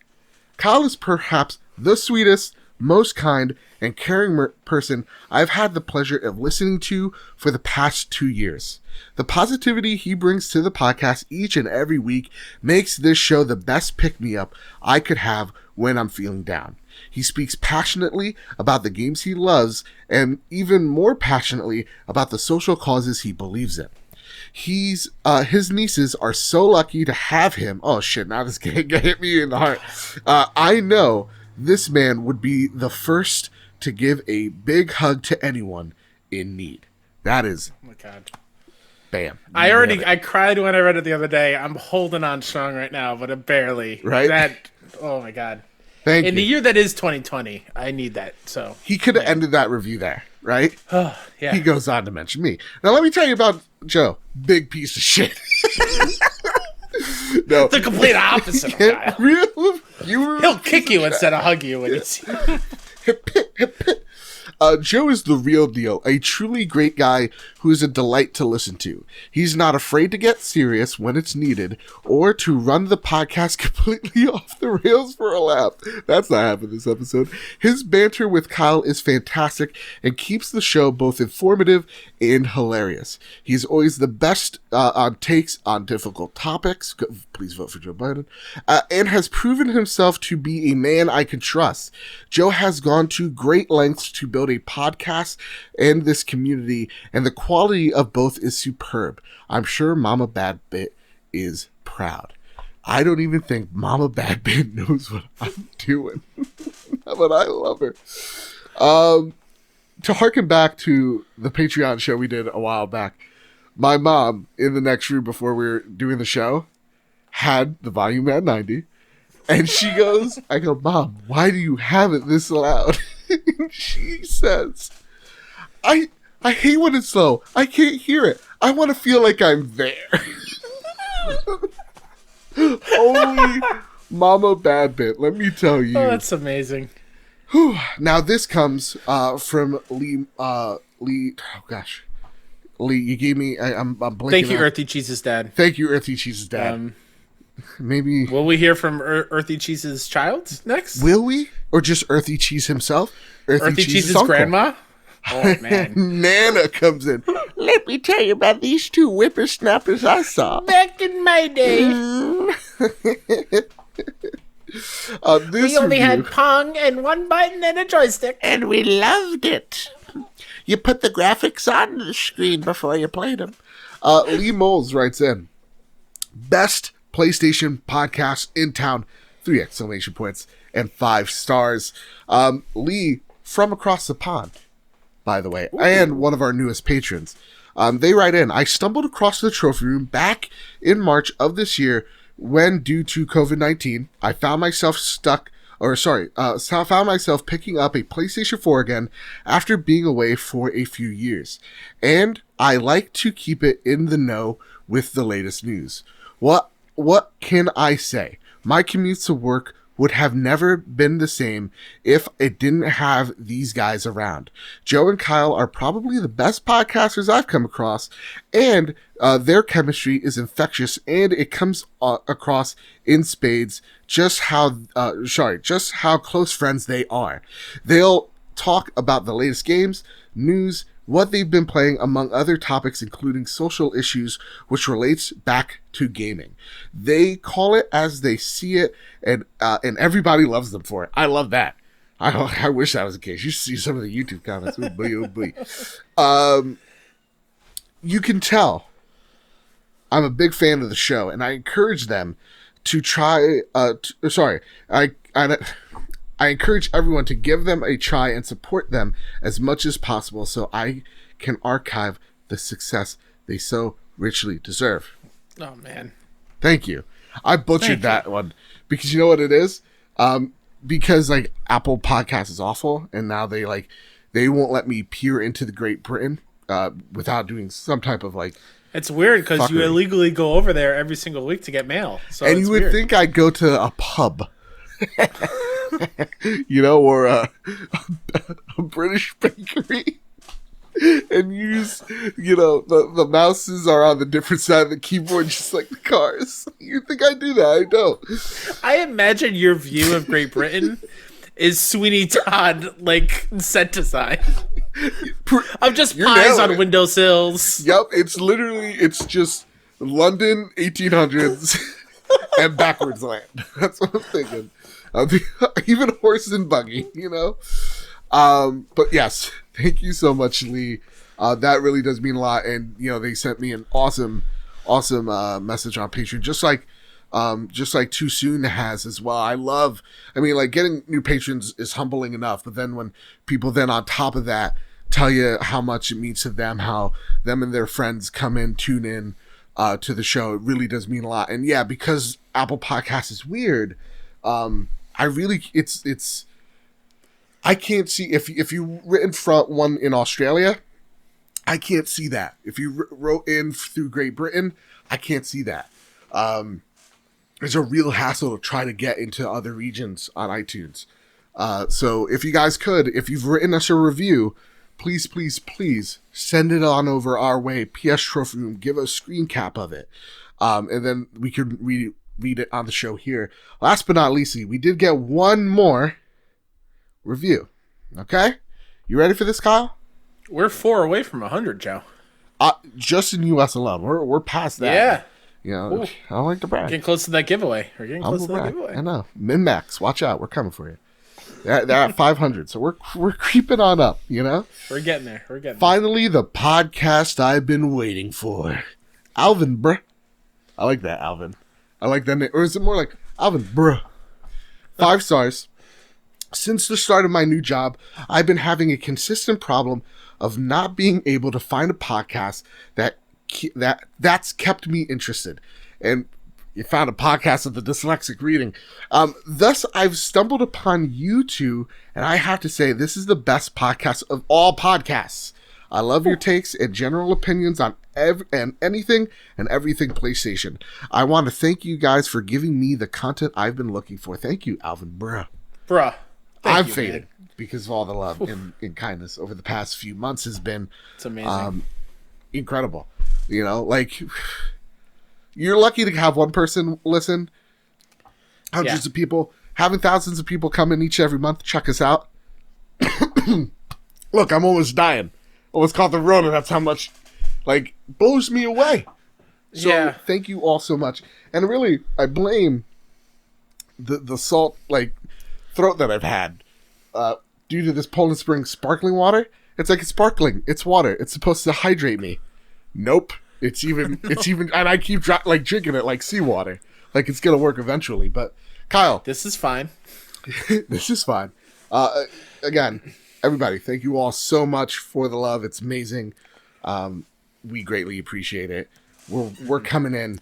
Kyle is perhaps the sweetest, most kind, and caring person I've had the pleasure of listening to for the past 2 years. The positivity he brings to the podcast each and every week makes this show the best pick-me-up I could have when I'm feeling down. He speaks passionately about the games he loves and even more passionately about the social causes he believes in. His nieces are so lucky to have him. Oh shit, now this guy hit me in the heart. I know this man would be the first to give a big hug to anyone in need. That is... Oh my God. Bam. I cried when I read it the other day. I'm holding on strong right now, but barely. Right? Oh my God. Thank you. In the year that is 2020, I need that. So he could have ended that review there, right? Oh, yeah. He goes on to mention me. Now let me tell you about Joe. Big piece of shit. No. The complete opposite of Kyle. He'll kick you instead of hug you when you see him. Joe is the real deal, a truly great guy who is a delight to listen to. He's not afraid to get serious when it's needed or to run the podcast completely off the rails for a laugh. That's not happening this episode. His banter with Kyle is fantastic and keeps the show both informative and hilarious. He's always the best on takes on difficult topics. Please vote for Joe Biden. And has proven himself to be a man I can trust. Joe has gone to great lengths to build a podcast and this community, and the quality of both is superb. I'm sure Mama Badbit is proud. I don't even think Mama Badbit knows what I'm doing, but I love her. To harken back to the Patreon show we did a while back, my mom, in the next room before we were doing the show, had the volume at 90, and she goes, I go, Mom, why do you have it this loud? She says, I hate when it's low. I can't hear it. I want to feel like I'm there. Holy Mama Badbit, let me tell you. Oh, that's amazing. Now this comes from Lee. Oh gosh, Lee, you gave me. I'm blanking. Thank you, out. Earthy Cheese's dad. Thank you, Earthy Cheese's dad. Maybe will we hear from Earthy Cheese's child next? Will we, or just Earthy Cheese himself? Earthy Cheese's grandma. Oh man, Nana comes in. Let me tell you about these two whippersnappers I saw back in my day. We only had Pong and one button and a joystick, and we loved it. You put the graphics on the screen before you played them. Lee Moles writes in, best PlayStation podcast in town, 3 exclamation points and 5 stars. Lee from across the pond, by the way, and one of our newest patrons. They write in, I stumbled across the trophy room back in March of this year when, due to COVID-19, I found myself found myself picking up a PlayStation 4 again after being away for a few years. And I like to keep it in the know with the latest news. What can I say? My commutes to work would have never been the same if it didn't have these guys around. Joe and Kyle are probably the best podcasters I've come across, and their chemistry is infectious, and it comes across in spades just how close friends they are. They'll talk about the latest games, news, what they've been playing, among other topics, including social issues, which relates back to gaming. They call it as they see it, and everybody loves them for it. I love that. I wish that was the case. You should see some of the YouTube comments. Oh boy, oh boy. You can tell I'm a big fan of the show, and I encourage them to try. I encourage everyone to give them a try and support them as much as possible so I can archive the success they so richly deserve. Oh, man. Thank you. I butchered that one because you know what it is? Because like Apple Podcast is awful, and now they won't let me peer into the Great Britain without doing some type of like. It's weird because you illegally go over there every single week to get mail. So and you would think I'd go to a pub. Or a British bakery and use, the mouses are on the different side of the keyboard, just like the cars. You think I do that? I don't. I imagine your view of Great Britain is Sweeney Todd, set aside. I'm just pies on windowsills. Yep, it's just London 1800s and backwards land. That's what I'm thinking. Even horse and buggy, but yes, thank you so much, Lee. That really does mean a lot. And they sent me an awesome message on Patreon, just like Too Soon has as well. Getting new patrons is humbling enough, but then when people then on top of that tell you how much it means to them, how them and their friends come in, tune in to the show, it really does mean a lot. And yeah, because Apple Podcast is weird, I can't see if you written from one in Australia, I can't see that. If you wrote in through Great Britain, I can't see that. It's a real hassle to try to get into other regions on iTunes. So if you guys if you've written us a review, please send it on over our way. PS Trophy Room, give a screen cap of it. And then we could read it on the show here. Last but not least, we did get one more review. Okay? You ready for this, Kyle? We're 4 away from 100, Joe. Just in US alone. We're past that. Yeah. I don't like to brag. Getting close to that giveaway. We're getting close to that giveaway. I know. Min-max. Watch out. We're coming for you. They're at 500, so we're creeping on up, We're getting there. Finally, the podcast I've been waiting for. Alvin, bruh. I like that, Alvin. I like that name. Or is it more like Alvin, bruh? 5 stars. Since the start of my new job, I've been having a consistent problem of not being able to find a podcast that's kept me interested. And you found a podcast of the dyslexic reading. Thus, I've stumbled upon you two, and I have to say, this is the best podcast of all podcasts. I love your takes and general opinions on anything and everything PlayStation. I want to thank you guys for giving me the content I've been looking for. Thank you, Alvin. Bruh. I'm faded because of all the love and kindness over the past few months has been. It's amazing. incredible. You know, like, you're lucky to have one person listen. Hundreds of people. Having thousands of people come in each every month, check us out. Look, I'm almost dying. Almost caught the Rona. That's how much, like, blows me away. So thank you all so much. And really, I blame the salt, like, throat that I've had due to this Poland Springs sparkling water. It's like, it's sparkling. It's water. It's supposed to hydrate me. Nope. It's even, and I keep drinking it like seawater. Like, it's going to work eventually. But, Kyle. This is fine. This is fine. Again, everybody, thank you all so much for the love. It's amazing. We greatly appreciate it. We're coming in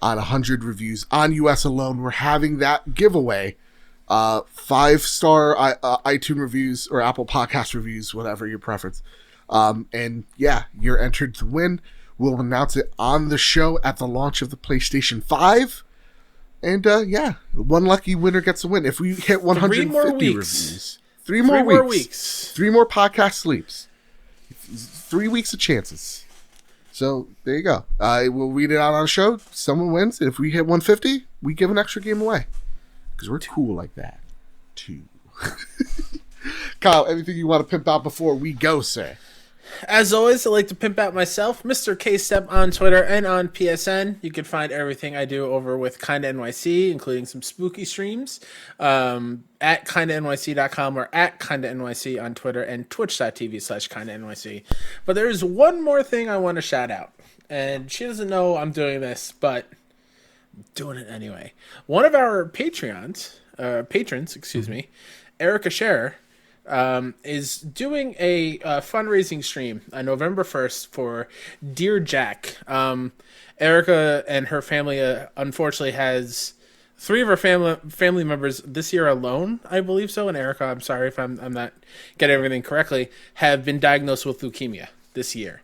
on 100 reviews on US alone. We're having that giveaway. 5-star iTunes reviews or Apple Podcast reviews, whatever your preference. And yeah, you're entered to win. We'll announce it on the show at the launch of the PlayStation 5. And yeah, one lucky winner gets a win. If we hit 150 reviews, 3 more weeks. 3 more podcast sleeps. 3 weeks of chances. So there you go. We'll read it out on a show. Someone wins. If we hit 150, we give an extra game away. Because we're cool like that, too. Kyle, anything you want to pimp out before we go, sir? As always, I like to pimp out myself, Mr. K-Step on Twitter and on PSN. You can find everything I do over with Kinda NYC, including some spooky streams, at KindaNYC.com or at Kinda NYC on Twitter and twitch.tv/Kinda NYC. But there's one more thing I want to shout out. And she doesn't know I'm doing this, but I'm doing it anyway. One of our patrons, Erica Scherer, is doing a fundraising stream on November 1st for Dear Jack. Erica and her family, unfortunately, has 3 of her family members this year alone, I believe so. And Erica, I'm sorry if I'm not getting everything correctly, have been diagnosed with leukemia this year.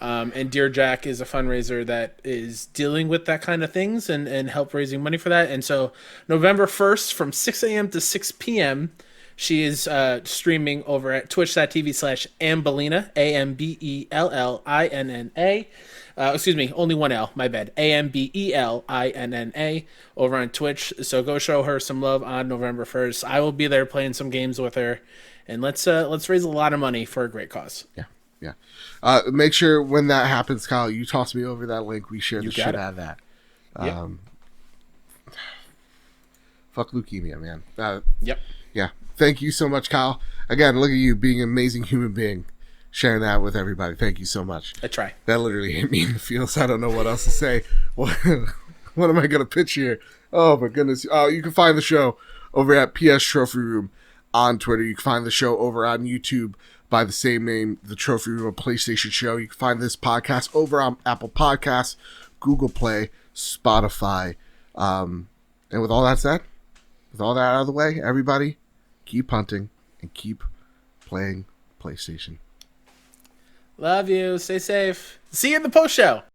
And Dear Jack is a fundraiser that is dealing with that kind of things and help raising money for that. And so November 1st from 6 a.m. to 6 p.m., she is streaming over at twitch.tv/Ambellina, AMBELLINNA. Excuse me, only one L, my bad. AMBELINNA over on Twitch. So go show her some love on November 1st. I will be there playing some games with her. And let's raise a lot of money for a great cause. Yeah. Yeah. Make sure when that happens, Kyle, you toss me over that link. We share the shit out of that. Yep. Fuck leukemia, man. Yep. Yeah. Thank you so much, Kyle. Again, look at you being an amazing human being, sharing that with everybody. Thank you so much. I try. That literally hit me in the feels. I don't know what else to say. What am I going to pitch here? Oh, my goodness. You can find the show over at PS Trophy Room on Twitter. You can find the show over on YouTube by the same name, The Trophy Room, a PlayStation Show. You can find this podcast over on Apple Podcasts, Google Play, Spotify. And with all that said, with all that out of the way, everybody, keep hunting and keep playing PlayStation. Love you. Stay safe. See you in the post show.